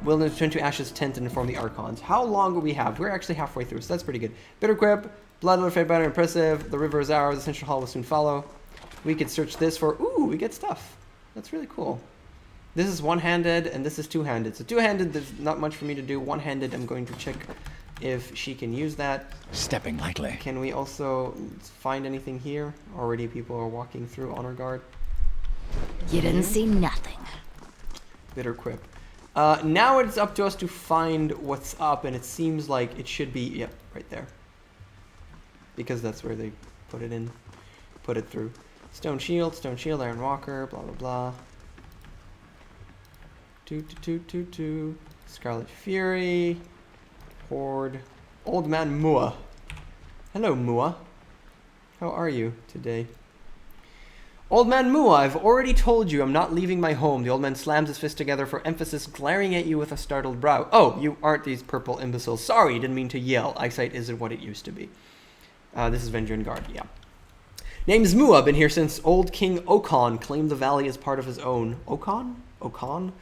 Will return to Ash's tent and inform the Archons. How long do we have? We're actually halfway through, so that's pretty good. Bitter Quip, Blood Fed Banner, impressive. The river is ours. The Central Hall will soon follow. We could search this for... Ooh, we get stuff. That's really cool. This is one-handed, and this is two-handed. So two-handed, there's not much for me to do. One-handed, I'm going to check if she can use that. Stepping lightly. Can we also find anything here? Already people are walking through Honor Guard. You didn't see nothing. Bitter Quip. Now it's up to us to find what's up, and it seems like it should be, yep, right there. Because that's where they put it in, put it through. Stone Shield, Iron Walker, blah, blah, blah. Scarlet Fury, Horde, Old Man Mua. Hello, Mua. How are you today? Old Man Mua, I've already told you I'm not leaving my home. The old man slams his fist together for emphasis, glaring at you with a startled brow. Oh, you aren't these purple imbeciles. Sorry, didn't mean to yell. Eyesight isn't what it used to be. This is Vendrian Guard, yeah. Name's Mua, been here since old King Okon claimed the valley as part of his own. Okon? Okon?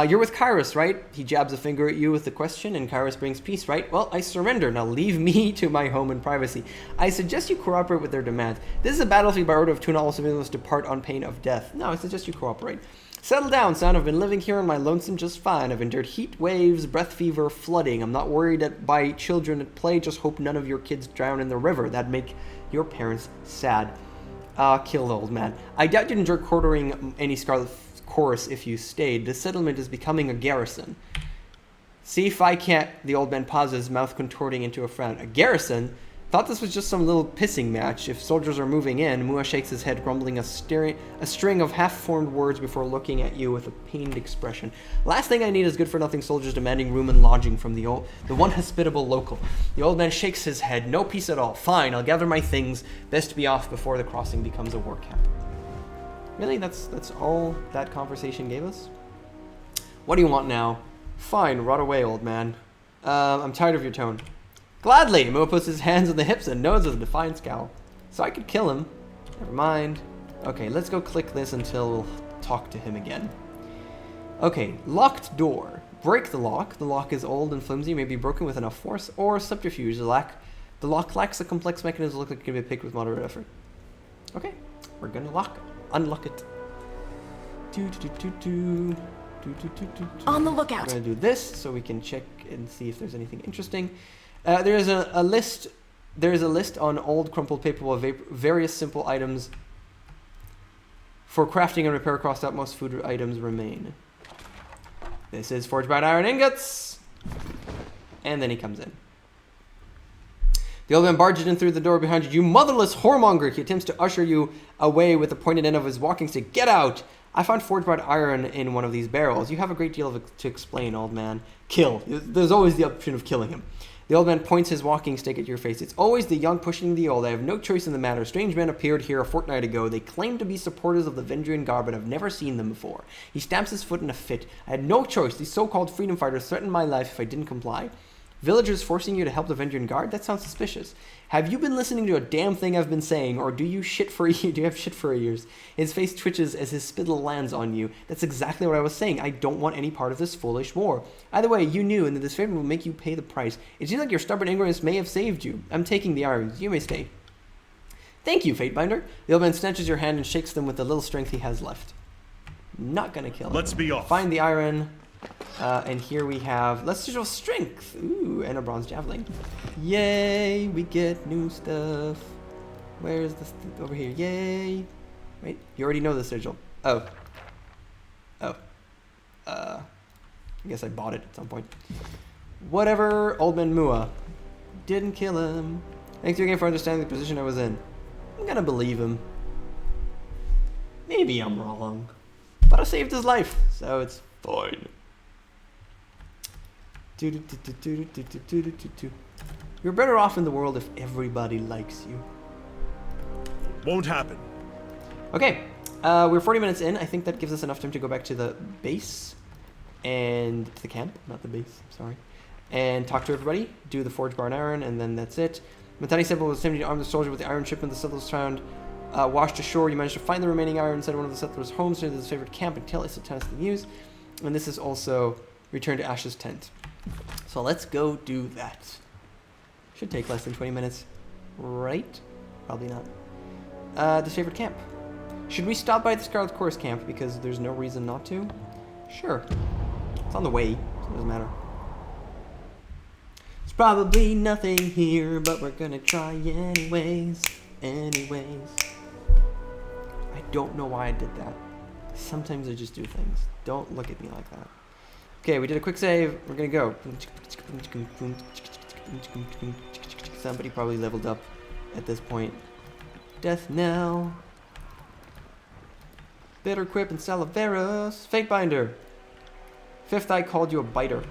You're with Kairos, right? He jabs a finger at you with the question, and Kairos brings peace, right? Well, I surrender. Now leave me to my home and privacy. I suggest you cooperate with their demands. This is a battlefield by order of Tuna. All civilians must depart on pain of death. No, I suggest you cooperate. Settle down, son. I've been living here on my lonesome just fine. I've endured heat waves, breath fever, flooding. I'm not worried by children at play. Just hope none of your kids drown in the river. That'd make your parents sad. Kill the old man. I doubt you'd enjoy quartering any Scarlet Chorus if you stayed. The settlement is becoming a garrison. See if I can't... The old man pauses, mouth contorting into a frown. A garrison? Thought this was just some little pissing match. If soldiers are moving in, Mua shakes his head, grumbling a string of half-formed words before looking at you with a pained expression. Last thing I need is good-for-nothing soldiers demanding room and lodging from the one hospitable local. The old man shakes his head. No peace at all. Fine, I'll gather my things. Best be off before the crossing becomes a war camp. Really? That's all that conversation gave us? What do you want now? Fine, rot away, old man. I'm tired of your tone. Gladly! Mua puts his hands on the hips and nods with a defiant scowl. So I could kill him. Never mind. Okay, let's go click this until we'll talk to him again. Okay, locked door. Break the lock. The lock is old and flimsy, may be broken with enough force or subterfuge. The lock lacks a complex mechanism that can be picked with moderate effort. Okay, we're gonna unlock it. On the lookout. We're gonna do this so we can check and see if there's anything interesting. There's a list. There's a list on old crumpled paper of various simple items for crafting and repair. Crossed out, most food items remain. This is forged by iron ingots, and then he comes in. The old man barges in through the door behind you. You motherless whoremonger! He attempts to usher you away with the pointed end of his walking stick. Get out! I found forged by iron in one of these barrels. You have a great deal to explain, old man. Kill. There's always the option of killing him. The old man points his walking stick at your face. It's always the young pushing the old. I have no choice in the matter. Strange men appeared here a fortnight ago. They claim to be supporters of the Vendrian Guard, but I've never seen them before. He stamps his foot in a fit. I had no choice. These so-called freedom fighters threatened my life if I didn't comply. Villagers forcing you to help the Vendrian Guard? That sounds suspicious. Have you been listening to a damn thing I've been saying, or do you have shit for ears? His face twitches as his spittle lands on you. That's exactly what I was saying. I don't want any part of this foolish war. Either way, you knew, and this favor will make you pay the price. It seems like your stubborn ignorance may have saved you. I'm taking the irons. You may stay. Thank you, Fatebinder. The old man snatches your hand and shakes them with the little strength he has left. Not gonna kill him. Let's be off. Find the iron. And here we have Celestial Strength. Ooh, and a Bronze Javelin. Yay, we get new stuff. Where's this? Over here. Yay. Wait, you already know the sigil. Oh. Oh. I guess I bought it at some point. Whatever, Old Man Mua. Didn't kill him. Thanks again for understanding the position I was in. I'm gonna believe him. Maybe I'm wrong. But I saved his life, so it's fine. You're better off in the world if everybody likes you. Won't happen. Okay, we're 40 minutes in. I think that gives us enough time to go back to the base and the camp, not the base, sorry. And talk to everybody, do the forge bar and iron, and then that's it. Matani said was attempting to arm the soldier with the iron shipment the settlers found. Washed ashore, you managed to find the remaining iron inside one of the settlers' homes near his favorite camp until it's a test to use. And this is also return to Ash's tent. So let's go do that. Should take less than 20 minutes, right? Probably not. This favorite camp. Should we stop by the Scarlet Chorus camp because there's no reason not to? Sure. It's on the way, so it doesn't matter. There's probably nothing here, but we're gonna try anyways. I don't know why I did that. Sometimes I just do things. Don't look at me like that. Okay, we did a quick save. We're gonna go. Somebody probably leveled up at this point. Death knell. Bitter Quip and Salaveros. Fate Binder. Fifth Eye called you a biter.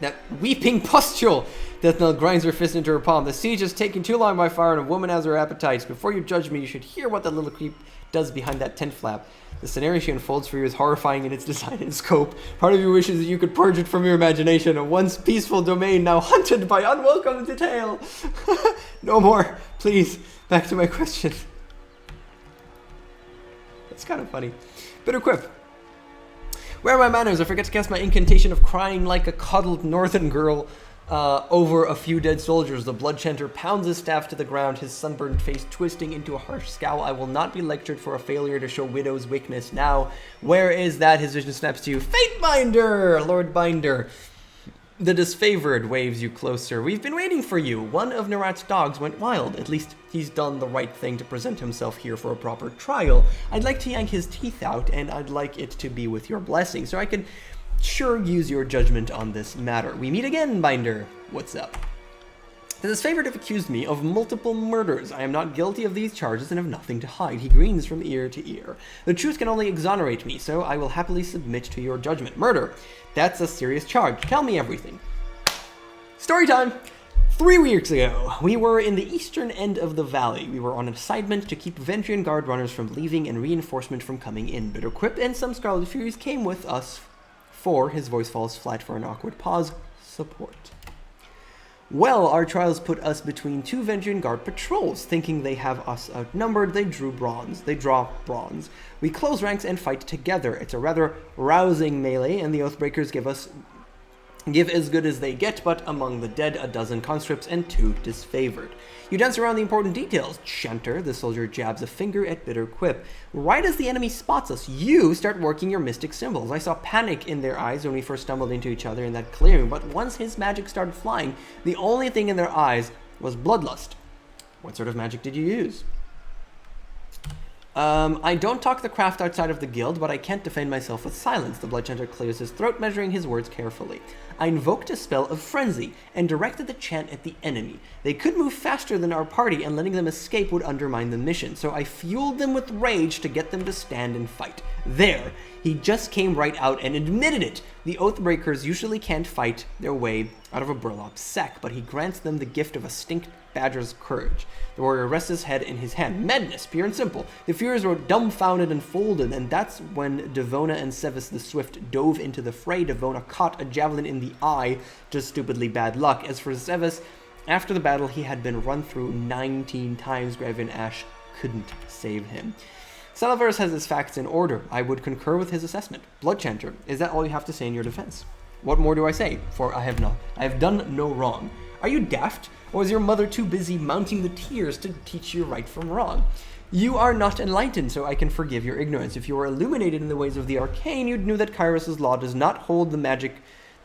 That weeping pustule! Death knell grinds her fist into her palm. The siege has taken too long by far, and a woman has her appetites. Before you judge me, you should hear what that little creep does behind that tent flap. The scenario she unfolds for you is horrifying in its design and scope. Part of you wishes that you could purge it from your imagination. A once peaceful domain now hunted by unwelcome detail. No more. Please, back to my question. That's kind of funny. Bitter Quip. Where are my manners? I forget to cast my incantation of crying like a coddled northern girl over a few dead soldiers. The blood chanter pounds his staff to the ground, his sunburned face twisting into a harsh scowl. I will not be lectured for a failure to show widow's weakness. Now, where is that? His vision snaps to you. Fate Binder! Lord Binder. The disfavored waves you closer. We've been waiting for you. One of Narat's dogs went wild. At least he's done the right thing to present himself here for a proper trial. I'd like to yank his teeth out, and I'd like it to be with your blessing, so I can sure use your judgment on this matter. We meet again, Binder. What's up? The disfavored have accused me of multiple murders. I am not guilty of these charges and have nothing to hide. He grins from ear to ear. The truth can only exonerate me, so I will happily submit to your judgment. Murder. That's a serious charge. Tell me everything. Story time! 3 weeks ago, we were in the eastern end of the valley. We were on an assignment to keep Ventrian guard runners from leaving and reinforcement from coming in. Bitter Quip and some Scarlet Furies came with us for, his voice falls flat for an awkward pause, support. Well, our trials put us between 2 Ventrian guard patrols. Thinking they have us outnumbered, they draw bronze. We close ranks and fight together. It's a rather rousing melee, and the Oathbreakers give as good as they get, but among the dead, a dozen conscripts and 2 disfavored. You dance around the important details. Chanter, the soldier, jabs a finger at Bitter Quip. Right as the enemy spots us, you start working your mystic symbols. I saw panic in their eyes when we first stumbled into each other in that clearing, but once his magic started flying, the only thing in their eyes was bloodlust. What sort of magic did you use? I don't talk the craft outside of the guild, but I can't defend myself with silence. The Bloodchanter clears his throat, measuring his words carefully. I invoked a spell of frenzy and directed the chant at the enemy. They could move faster than our party, and letting them escape would undermine the mission, so I fueled them with rage to get them to stand and fight. There, he just came right out and admitted it. The Oathbreakers usually can't fight their way out of a burlap sack, but he grants them the gift of a stink badger's courage. The warrior rests his head in his hand. Madness, pure and simple. The Furies were dumbfounded and folded, and that's when Devona and Sevis the Swift dove into the fray. Devona caught a javelin in the eye, just stupidly bad luck. As for Sevis, after the battle, he had been run through 19 times. Graven Ash couldn't save him. Salaveros has his facts in order. I would concur with his assessment. Bloodchanter, is that all you have to say in your defense? What more do I say? For I have done no wrong. Are you daft? Or was your mother too busy mounting the tears to teach you right from wrong? You are not enlightened, so I can forgive your ignorance. If you were illuminated in the ways of the arcane, you'd know that Kairos' law does not hold the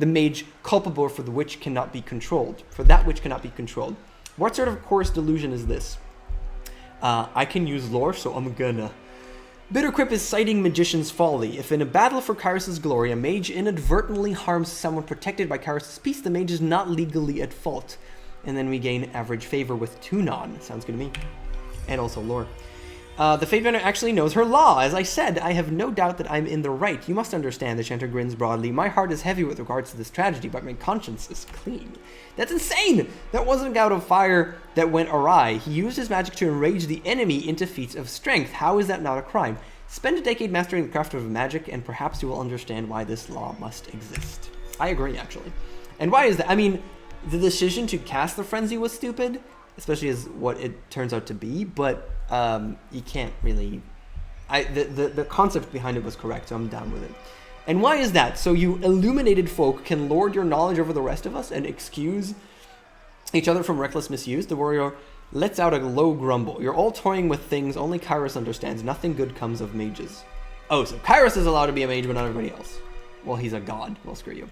mage culpable for that which cannot be controlled. What sort of coarse delusion is this? I can use lore, so I'm gonna. Bitterquip is citing magician's folly. If in a battle for Kairos' glory, a mage inadvertently harms someone protected by Kairos' peace, the mage is not legally at fault. And then we gain average favor with Tunon. Sounds good to me. And also lore. The Fatebender actually knows her law. As I said, I have no doubt that I'm in the right. You must understand, the chanter grins broadly. My heart is heavy with regards to this tragedy, but my conscience is clean. That's insane! That wasn't a gout of fire that went awry. He used his magic to enrage the enemy into feats of strength. How is that not a crime? Spend a decade mastering the craft of magic, and perhaps you will understand why this law must exist. I agree, actually. And why is that? I mean, the decision to cast the Frenzy was stupid, especially as what it turns out to be, but you can't really... The concept behind it was correct, so I'm down with it. And why is that? So you illuminated folk can lord your knowledge over the rest of us and excuse each other from reckless misuse? The warrior lets out a low grumble. You're all toying with things only Kairos understands. Nothing good comes of mages. Oh, so Kairos is allowed to be a mage, but not everybody else. Well, he's a god. Well, screw you.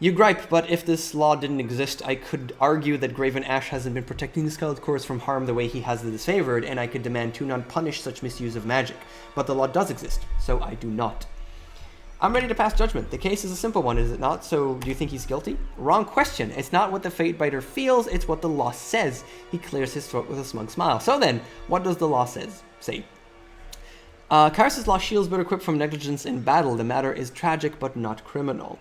You gripe, but if this law didn't exist, I could argue that Graven Ash hasn't been protecting the Scarlet Chorus from harm the way he has the disfavored, and I could demand Tunon punish such misuse of magic. But the law does exist, so I do not. I'm ready to pass judgment. The case is a simple one, is it not? So do you think he's guilty? Wrong question. It's not what the Fatebiter feels, it's what the law says. He clears his throat with a smug smile. So then, what does the law say? Kairos' law shields Bitterquip from negligence in battle. The matter is tragic, but not criminal.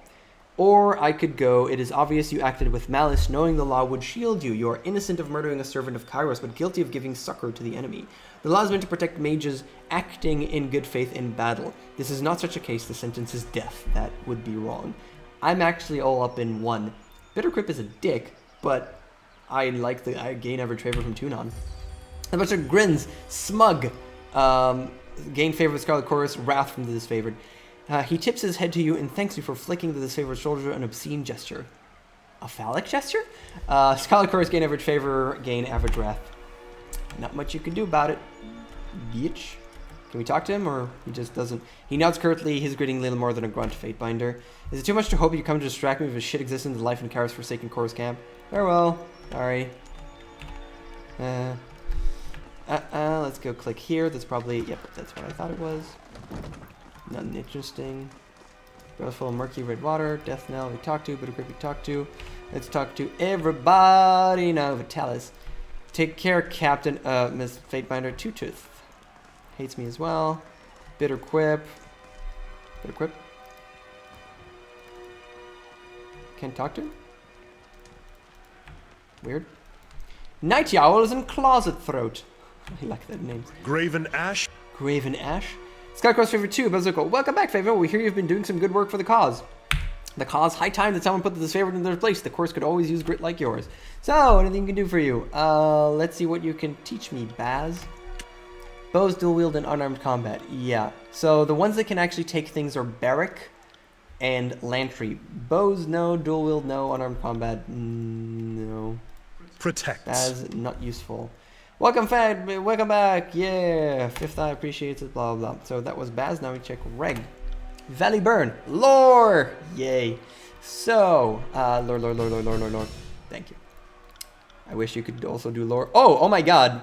Or I could go, it is obvious you acted with malice, knowing the law would shield you. You are innocent of murdering a servant of Kairos, but guilty of giving succor to the enemy. The law is meant to protect mages acting in good faith in battle. This is not such a case. The sentence is death. That would be wrong. I'm actually all up in one. Bitterquip is a dick, but I gain average favor from Tunon. A bunch of grins, smug, gain favor with Scarlet Chorus, wrath from the disfavored. He tips his head to you and thanks you for flicking the disfavored shoulder, an obscene gesture. A phallic gesture? Scarlet Chorus gain average favor, gain average wrath. Not much you can do about it, bitch. Can we talk to him, or he just doesn't? He nods curtly, his gritting little more than a grunt, Fatebinder. Is it too much to hope you come to distract me with a shit existence in life in Kairos' forsaken Chorus camp? Farewell. Sorry. Let's go click here. That's probably, yep, that's what I thought it was. Nothing interesting. Barrels full of murky red water. Death knell we talked to. Bitterquip we talked to. Let's talk to everybody now. Vitalis. Take care, Captain. Miss Fatebinder. Two-Tooth. Hates me as well. Bitterquip. Bitterquip. Can't talk to him? Weird. Night Owls and Closet Throat. I like that name. Graven Ash? Graven Ash. Skycross Favor 2, Bezzical. Welcome back, Favor. We hear you've been doing some good work for the cause. The cause, high time that someone put the disfavored in their place. The course could always use grit like yours. So, anything can do for you. Let's see what you can teach me, Baz. Bows, dual wield, and unarmed combat. Yeah. So, the ones that can actually take things are Barrack and Lantry. Bows, no. Dual wield, no. Unarmed combat, no. Protects. Baz, not useful. Welcome, Fed. Welcome back. Yeah. Fifth Eye appreciates it. Blah, blah, blah. So that was Baz. Now we check Reg. Valley Burn. Lore. Yay. So, lore. Thank you. I wish you could also do lore. Oh my God.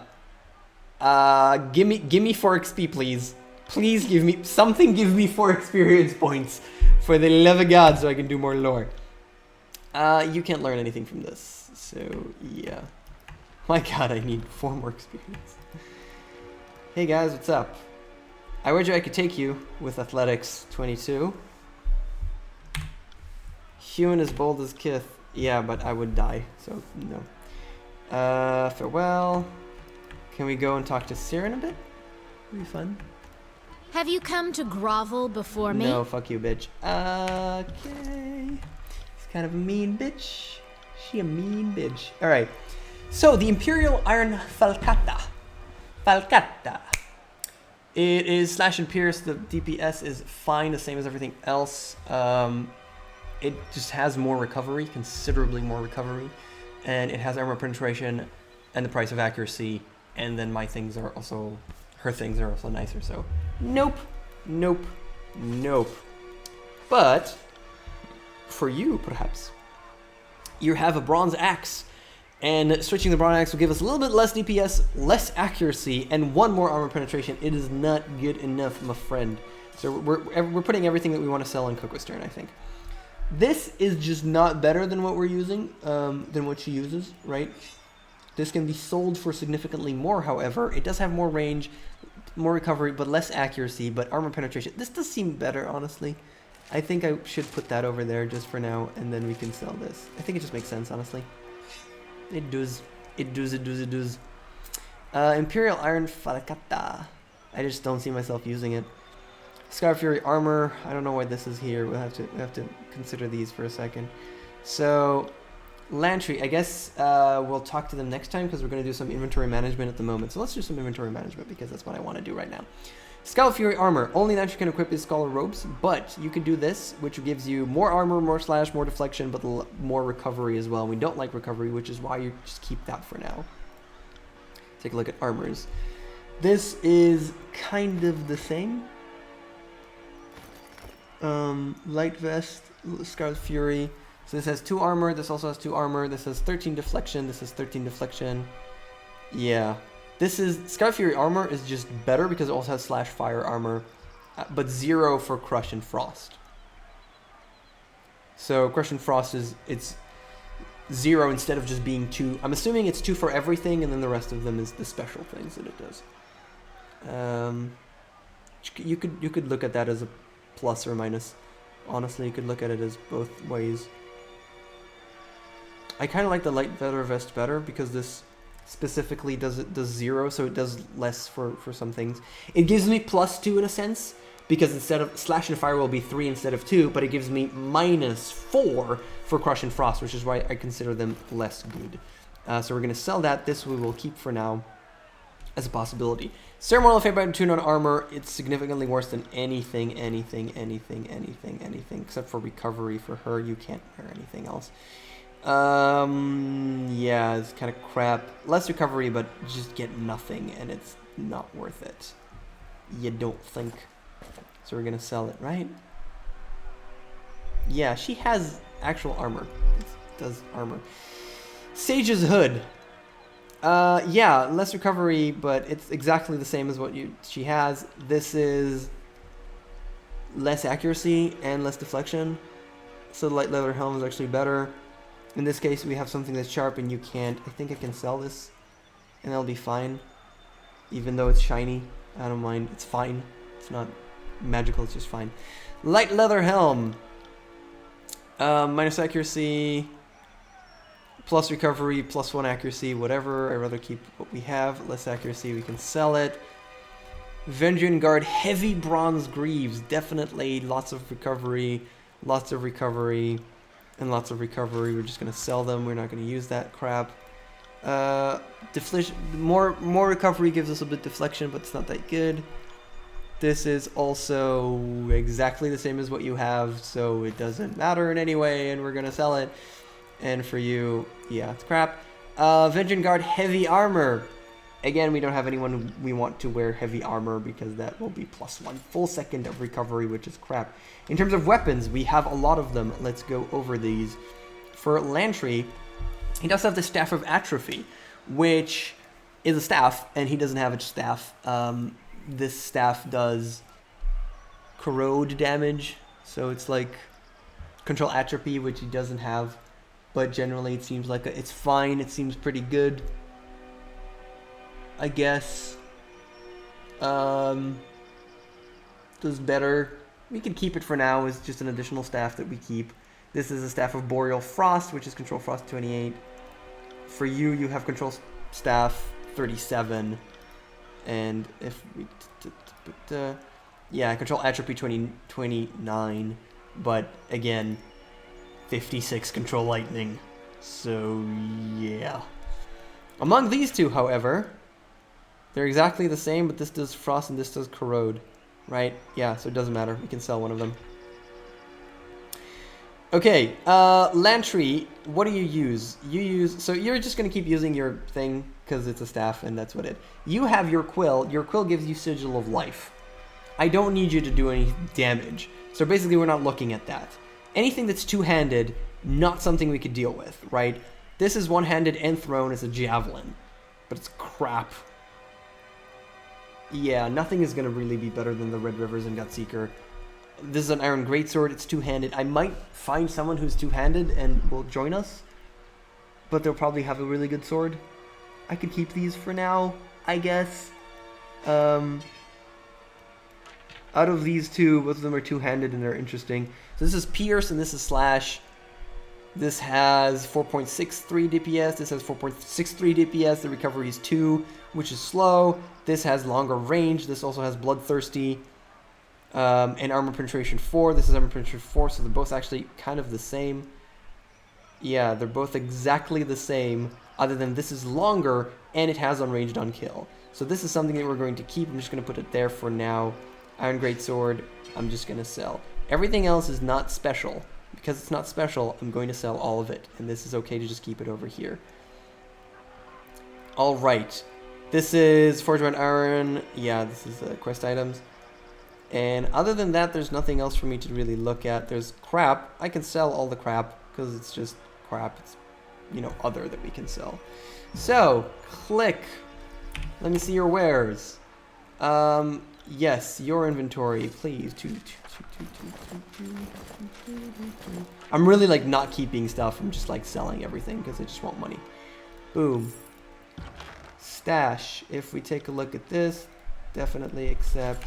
Give me 4 XP, please. Please give me something. Give me 4 experience points for the love of God, so I can do more lore. You can't learn anything from this. So yeah. My God, I need 4 more experience. Hey guys, what's up? I wager I could take you with athletics 22. Human as bold as Kith. Yeah, but I would die, so no. Farewell. Can we go and talk to Siren a bit? It'll be fun. Have you come to grovel before me? No, fuck you, bitch. Okay. She's kind of a mean bitch. She a mean bitch. Alright. So, the Imperial Iron Falcata. It is slash and pierce. The DPS is fine, the same as everything else. It just has more recovery, considerably more recovery. And it has armor penetration and the price of accuracy. and then my things are also, her things are also nicer. So nope, nope, nope. But for you, perhaps, you have a bronze axe, and switching the bronze axe will give us a little bit less DPS, less accuracy, and 1 more armor penetration. It is not good enough, my friend. So we're putting everything that we want to sell in KOKOStern, I think. This is just not better than what we're using, than what she uses, right? This can be sold for significantly more, however. It does have more range, more recovery, but less accuracy, but armor penetration. This does seem better, honestly. I think I should put that over there just for now, and then we can sell this. I think it just makes sense, honestly. It does. It does, it does, it does. Imperial Iron Falcata. I just don't see myself using it. Scar Fury Armor. I don't know why this is here. We'll have to consider these for a second. So, Lantry. I guess we'll talk to them next time because we're going to do some inventory management at the moment. So let's do some inventory management because that's what I want to do right now. Skull Fury Armor. Only Lantry can equip his Scholar Robes, but you can do this, which gives you more armor, more slash, more deflection, but more recovery as well. We don't like recovery, which is why you just keep that for now. Take a look at armors. This is kind of the same. Light Vest, Scarlet Fury. So this has 2 armor, this also has 2 armor, this has 13 deflection, this has 13 deflection. Yeah. This is, Scarlet Fury armor is just better because it also has slash fire armor, but 0 for Crush and Frost. So Crush and Frost it's 0 instead of just being 2. I'm assuming it's 2 for everything, and then the rest of them is the special things that it does. You could look at that as a plus or minus. Honestly, you could look at it as both ways. I kind of like the light feather vest better because this specifically does 0, so it does less for some things. It gives me +2 in a sense because instead of slash and fire will be 3 instead of 2, but it gives me -4 for Crush and Frost, which is why I consider them less good. So we're going to sell that. This we will keep for now as a possibility. Ceremonial Fate by Tune on armor, it's significantly worse than anything, except for recovery. For her, you can't wear anything else. Yeah, it's kind of crap. Less recovery, but just get nothing, and it's not worth it. You don't think. So we're gonna sell it, right? Yeah, she has actual armor. It does armor. Sage's Hood. Yeah, less recovery, but it's exactly the same as what she has. This is less accuracy and less deflection. So the light leather helm is actually better. In this case, we have something that's sharp and you can't. I think I can sell this and that'll be fine. Even though it's shiny, I don't mind. It's fine. It's not magical, it's just fine. Light leather helm. Minus accuracy, plus recovery, +1 accuracy, whatever. I'd rather keep what we have. Less accuracy, we can sell it. Vengeance Guard, heavy bronze greaves. Definitely lots of recovery, and lots of recovery. We're just going to sell them. We're not going to use that crap. Deflection, more recovery gives us a bit of deflection, but it's not that good. This is also exactly the same as what you have, so it doesn't matter in any way, and we're going to sell it. And for you, yeah, it's crap. Vengeance Guard, heavy armor. Again, we don't have anyone we want to wear heavy armor because that will be +1 full second of recovery, which is crap. In terms of weapons, we have a lot of them. Let's go over these. For Lantry, he does have the Staff of Atrophy, which is a staff, and he doesn't have a staff. This staff does corrode damage, so it's like control atrophy, which he doesn't have. But generally, it seems like it's fine. It seems pretty good, I guess. Does better. We can keep it for now as just an additional staff that we keep. This is a Staff of Boreal Frost, which is Control Frost 28. For you, you have Control Staff 37. And if we... yeah, Control Atrophy 29. But, again, 56 Control Lightning. So, yeah. Among these two, however, they're exactly the same, but this does Frost and this does Corrode. Right? Yeah, so it doesn't matter. We can sell one of them. Okay, Lantry, what do you use? So you're just going to keep using your thing because it's a staff and that's what it. You have your quill. Your quill gives you Sigil of Life. I don't need you to do any damage. So basically we're not looking at that. Anything that's two-handed, not something we could deal with, right? This is one-handed and thrown as a javelin, but it's crap. Yeah, nothing is going to really be better than the Red Rivers and Gutseeker. This is an Iron Greatsword, it's two-handed. I might find someone who's two-handed and will join us, but they'll probably have a really good sword. I could keep these for now, I guess. Out of these two, both of them are two-handed and they're interesting. So this is Pierce and this is Slash. This has 4.63 DPS, this has 4.63 DPS, the recovery is 2, which is slow. This has longer range, this also has Bloodthirsty. And armor penetration 4. This is armor penetration 4, so they're both actually kind of the same. Yeah, they're both exactly the same, other than this is longer and it has unranged on kill. So this is something that we're going to keep. I'm just going to put it there for now. Iron Greatsword, I'm just going to sell. Everything else is not special. Because it's not special, I'm going to sell all of it. And this is okay to just keep it over here. Alright. This is Forge Red Iron. Yeah, this is quest items. And other than that, there's nothing else for me to really look at. There's crap. I can sell all the crap because it's just crap. It's, you know, other that we can sell. So, click. Let me see your wares. Yes, your inventory, please. I'm really like not keeping stuff. I'm just like selling everything because I just want money. Boom. Stash. If we take a look at this, definitely accept.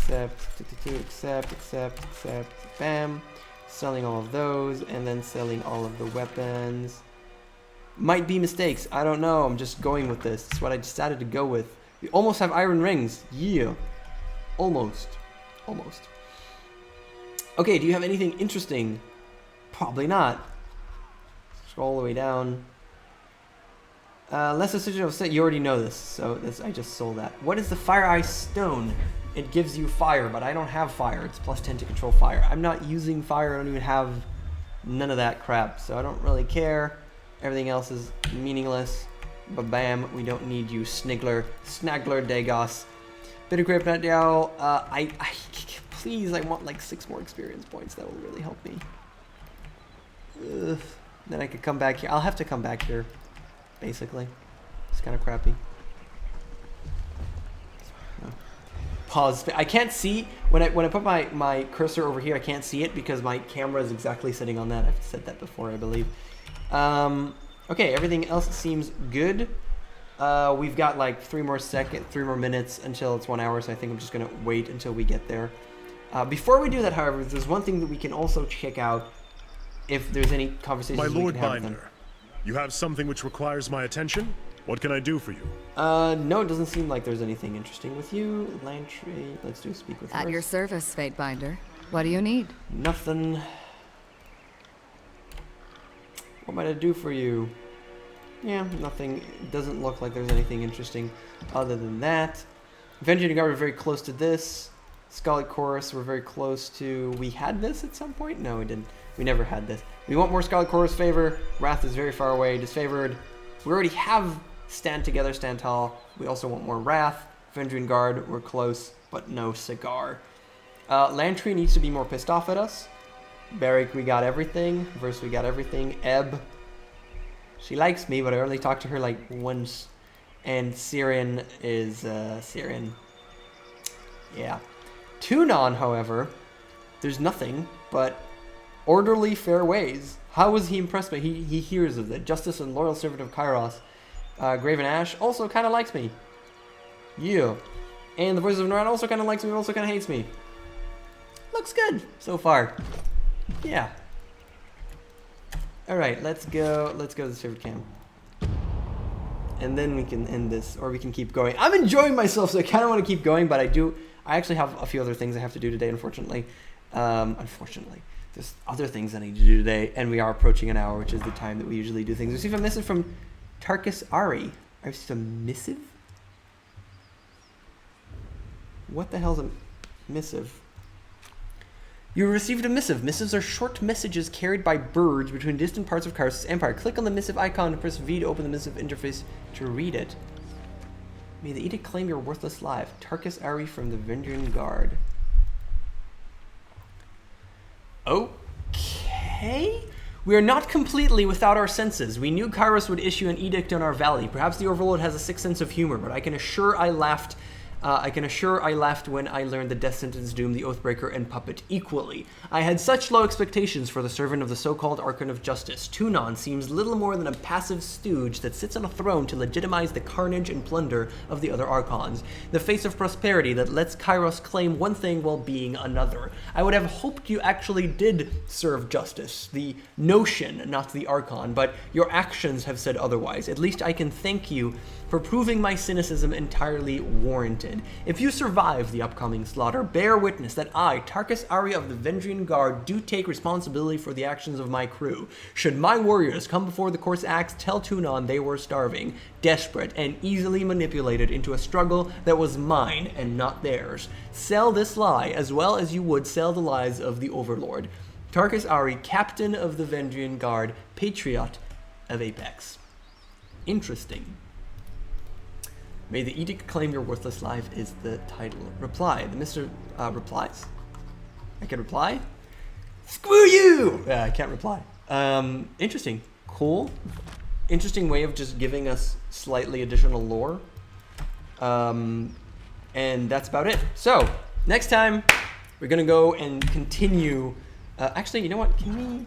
Accept, bam. Selling all of those, and then selling all of the weapons. Might be mistakes, I don't know, I'm just going with this. It's what I decided to go with. We almost have iron rings, yeah. Almost. Okay, do you have anything interesting? Probably not. Scroll all the way down. Less decision of set, you already know this, so I just sold that. What is the Fire Ice Stone? It gives you fire, but I don't have fire. It's plus 10 to control fire. I'm not using fire. I don't even have none of that crap, so I don't really care. Everything else is meaningless. Ba-bam, we don't need you, Snagler, Dagos. Bitter Grape Nut Owl. Please, I want like 6 more experience points. That will really help me. Ugh. Then I could come back here. I'll have to come back here, basically. It's kind of crappy. Pause. I can't see when I put my cursor over here. I can't see it because my camera is exactly sitting on that. I've said that before, I believe. Okay, everything else seems good. We've got like 3 more minutes until it's 1 hour. So I think I'm just gonna wait until we get there. Before we do that, however, there's one thing that we can also check out if there's any conversations. My Lord we can have with Binder, them. you have something which requires my attention? What can I do for you? No, it doesn't seem like there's anything interesting with you. Lantry, let's do speak with At her. your service, Fatebinder. What do you need? Nothing. What might I do for you? Yeah, nothing. It doesn't look like there's anything interesting other than that. Avenging Guard, we're very close to this. Scarlet Chorus, we're very close to... We had this at some point? No, we didn't. We never had this. We want more Scarlet Chorus favor. Wrath is very far away. Disfavored. We already have Stand Together, Stand Tall. We also want more Wrath. Avenging Guard, we're close, but no Cigar. Lantry needs to be more pissed off at us. Barrick, we got everything. Verse, we got everything. Ebb, she likes me, but I only talked to her like once. And Siren is Siren. Yeah. Tunon, however, there's nothing but orderly fair ways. How was he impressed by? He hears of it. Justice and loyal servant of Kairos. Graven Ash also kind of likes me. Yeah. And the Voices of Noran also kind of likes me, but also kind of hates me. Looks good so far. Yeah. All right, let's go to the favorite camp. And then we can end this, or we can keep going. I'm enjoying myself, so I kind of want to keep going, but I actually have a few other things I have to do today, unfortunately. Unfortunately. There's other things I need to do today, and we are approaching an hour, which is the time that we usually do things. We received a message from Tarkus Ari. I received a missive? What the hell's a missive? You received a missive. Missives are short messages carried by birds between distant parts of Kairos' empire. Click on the missive icon and press V to open the missive interface to read it. May the edict claim your worthless life. Tarkus Ari from the Vendrian Guard. Okay. We are not completely without our senses. We knew Kairos would issue an edict on our valley. Perhaps the Overlord has a sick sense of humor, but I can assure I laughed when I learned the death sentence doomed the Oathbreaker and Puppet equally. I had such low expectations for the servant of the so-called Archon of Justice. Tunon seems little more than a passive stooge that sits on a throne to legitimize the carnage and plunder of the other Archons. The face of prosperity that lets Kairos claim one thing while being another. I would have hoped you actually did serve justice, the notion, not the Archon, but your actions have said otherwise. At least I can thank you for proving my cynicism entirely warranted. If you survive the upcoming slaughter, bear witness that I, Tarkus Ari of the Vendrian Guard, do take responsibility for the actions of my crew. Should my warriors come before the court's axe, tell Tunon they were starving, desperate, and easily manipulated into a struggle that was mine and not theirs. Sell this lie as well as you would sell the lies of the Overlord. Tarkus Ari, Captain of the Vendrian Guard, Patriot of Apex. Interesting. May the edict claim your worthless life is the title. Reply. The Mr. Replies? I can reply? Screw you! I can't reply. Interesting. Cool. Interesting way of just giving us slightly additional lore. And that's about it. So, next time, we're going to go and continue. Actually, you know what? Can we...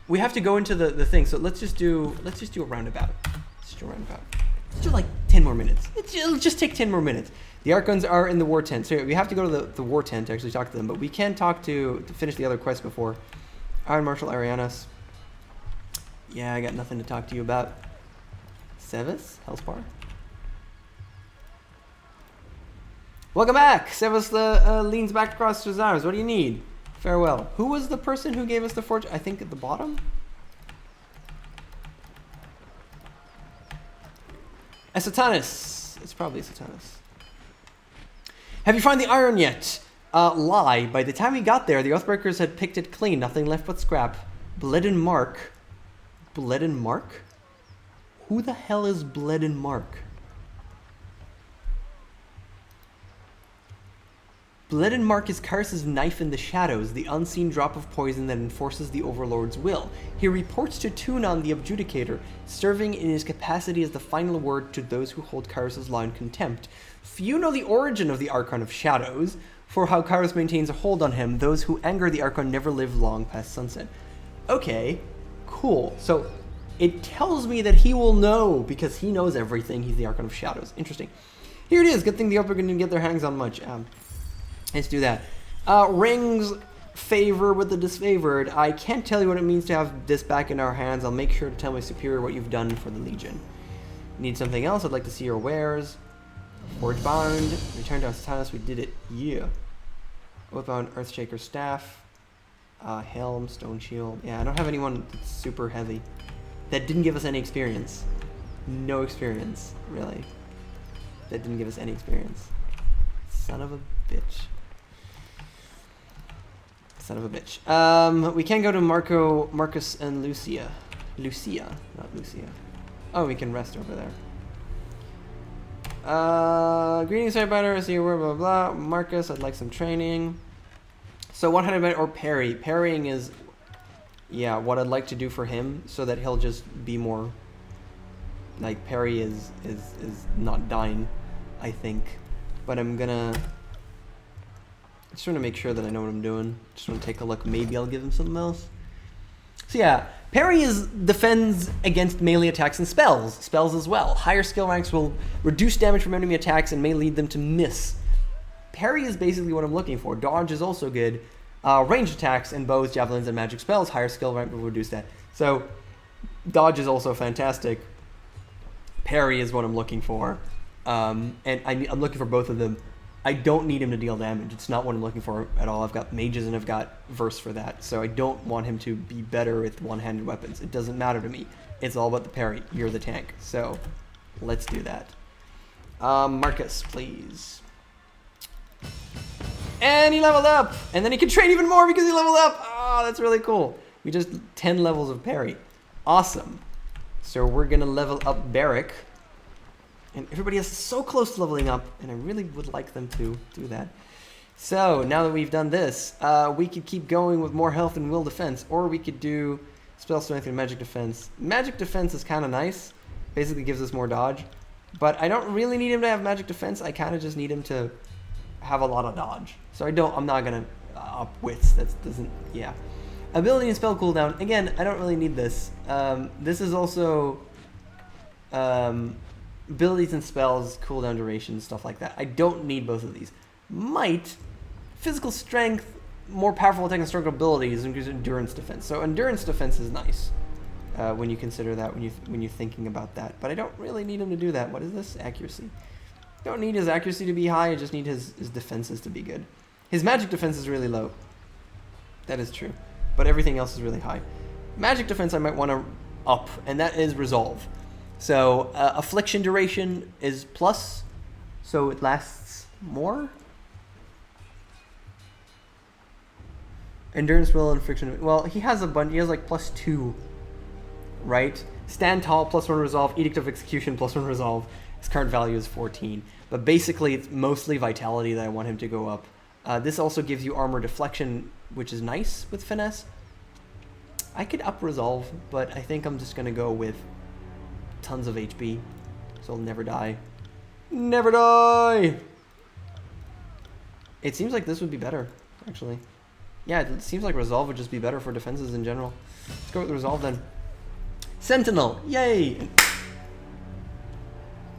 We have to go into the thing, so let's just do a roundabout. Let's do like 10 more minutes. It'll just take 10 more minutes. The Archons are in the war tent. So we have to go to the war tent to actually talk to them, but we can talk to finish the other quest before. Iron Marshal Arianas. Yeah, I got nothing to talk to you about. Sevis? Hellspar? Welcome back! Sevis leans back across his arms. What do you need? Farewell. Who was the person who gave us the fortune? I think at the bottom? Esotanus. It's probably Esotanus. Have you found the iron yet? Lie. By the time we got there, the Oathbreakers had picked it clean. Nothing left but scrap. Bled and Mark. Bled and Mark? Who the hell is Bled and Mark? Bled and Mark is Kairos' knife in the shadows, the unseen drop of poison that enforces the Overlord's will. He reports to Tunon the Adjudicator, serving in his capacity as the final word to those who hold Kairos' law in contempt. Few know the origin of the Archon of Shadows, for how Kairos maintains a hold on him. Those who anger the Archon never live long past sunset. Okay, cool. So it tells me that he will know, because he knows everything. He's the Archon of Shadows. Interesting. Here it is. Good thing the Oathbreakers didn't get their hands on much. Let's do that. Rings favor with the disfavored. I can't tell you what it means to have this back in our hands. I'll make sure to tell my superior what you've done for the Legion. Need something else? I'd like to see your wares. Forge Bound. Return to Ostanis. We did it. Yeah. Oathbound Earthshaker Staff. Helm. Stone Shield. Yeah, I don't have anyone that's super heavy. That didn't give us any experience. No experience, really. That didn't give us any experience. Son of a bitch. Son of a bitch. We can go to Marcus and Lucia. Lucia, not Lucia. Oh, we can rest over there. Greetings, Starfighter. I see you were blah, blah, blah. Marcus, I'd like some training. So 100 or parry. Parrying is, yeah, what I'd like to do for him so that he'll just be more, like, parry is not dying, I think. But I'm gonna, just want to make sure that I know what I'm doing. Just want to take a look. Maybe I'll give him something else. So yeah, parry defends against melee attacks and spells. Spells as well. Higher skill ranks will reduce damage from enemy attacks and may lead them to miss. Parry is basically what I'm looking for. Dodge is also good. Ranged attacks and bows, javelins, and magic spells. Higher skill rank will reduce that. So dodge is also fantastic. Parry is what I'm looking for. And I'm looking for both of them. I don't need him to deal damage. It's not what I'm looking for at all. I've got mages and I've got verse for that. So I don't want him to be better with one-handed weapons. It doesn't matter to me. It's all about the parry. You're the tank. So let's do that. Marcus, please. And he leveled up! And then he can train even more because he leveled up! Oh, that's really cool. We just 10 levels of parry. Awesome. So we're gonna level up Barrick. And everybody else is so close to leveling up, and I really would like them to do that. So now that we've done this, we could keep going with more health and will defense, or we could do spell strength and magic defense. Magic defense is kind of nice. Basically gives us more dodge. But I don't really need him to have magic defense. I kind of just need him to have a lot of dodge. So I'm not gonna up wits. That doesn't, yeah. Ability and spell cooldown. Again, I don't really need this. This is also abilities and spells, cooldown duration, stuff like that. I don't need both of these. Might, physical strength, more powerful attack and strong abilities, and endurance defense. So endurance defense is nice when you consider that, when you're thinking about that. But I don't really need him to do that. What is this? Accuracy. Don't need his accuracy to be high. I just need his defenses to be good. His magic defense is really low. That is true. But everything else is really high. Magic defense I might want to up, and that is resolve. So affliction duration is plus, so it lasts more. Endurance, will, and friction. Well, he has a bunch. He has like +2, right? Stand tall, +1 resolve. Edict of execution, +1 resolve. His current value is 14. But basically, it's mostly vitality that I want him to go up. This also gives you armor deflection, which is nice with finesse. I could up resolve, but I think I'm just gonna go with tons of HP, so I'll never die. Never die! It seems like this would be better, actually. Yeah, it seems like resolve would just be better for defenses in general. Let's go with resolve then. Sentinel, yay!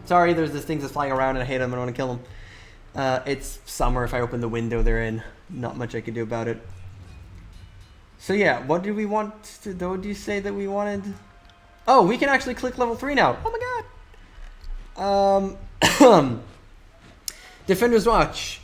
Sorry, there's this thing that's flying around and I hate them and I want to kill them. It's summer. If I open the window they're in, not much I could do about it. So yeah, what do we want to do? What do you say that we wanted? Oh, we can actually click level 3 now. Oh my god. Defender's Watch.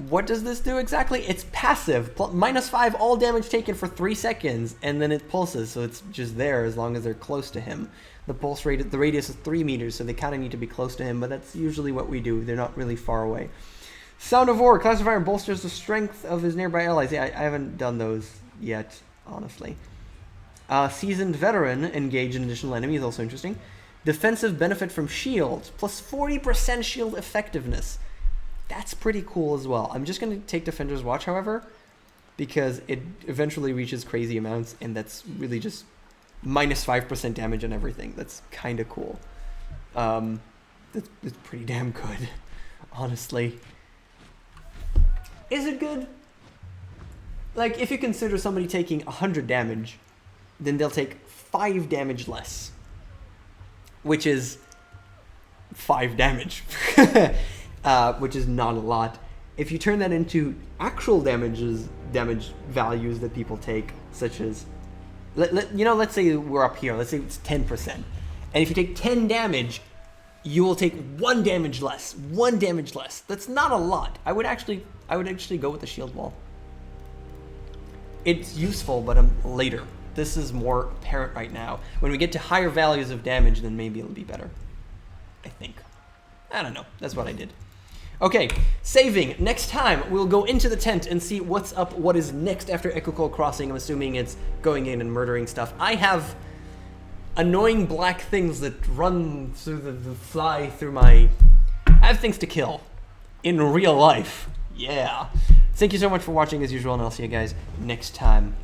What does this do exactly? It's passive. -5 all damage taken for 3 seconds, and then it pulses, so it's just there as long as they're close to him. The pulse rate, the radius is 3 meters, so they kind of need to be close to him, but that's usually what we do. They're not really far away. Sound of War. Classifier bolsters the strength of his nearby allies. Yeah, I haven't done those yet, honestly. Seasoned Veteran. Engage an additional enemy is also interesting. Defensive benefit from shield. Plus 40% shield effectiveness. That's pretty cool as well. I'm just going to take Defender's Watch, however, because it eventually reaches crazy amounts, and that's really just -5% damage on everything. That's kind of cool. That's pretty damn good, honestly. Is it good? Like, if you consider somebody taking 100 damage, then they'll take 5 damage less, which is 5 damage. Which is not a lot. If you turn that into actual damage values that people take, such as, let's say we're up here. Let's say it's 10%, and if you take 10 damage, you will take 1 damage less. 1 damage less. That's not a lot. I would actually go with the shield wall. It's useful, but later. This is more apparent right now. When we get to higher values of damage, then maybe it'll be better. I think. I don't know. That's what I did. Okay, saving. Next time, we'll go into the tent and see what's up, what is next after Echocall Crossing. I'm assuming it's going in and murdering stuff. I have annoying black things that run through fly through my... I have things to kill. In real life. Yeah. Thank you so much for watching as usual, and I'll see you guys next time.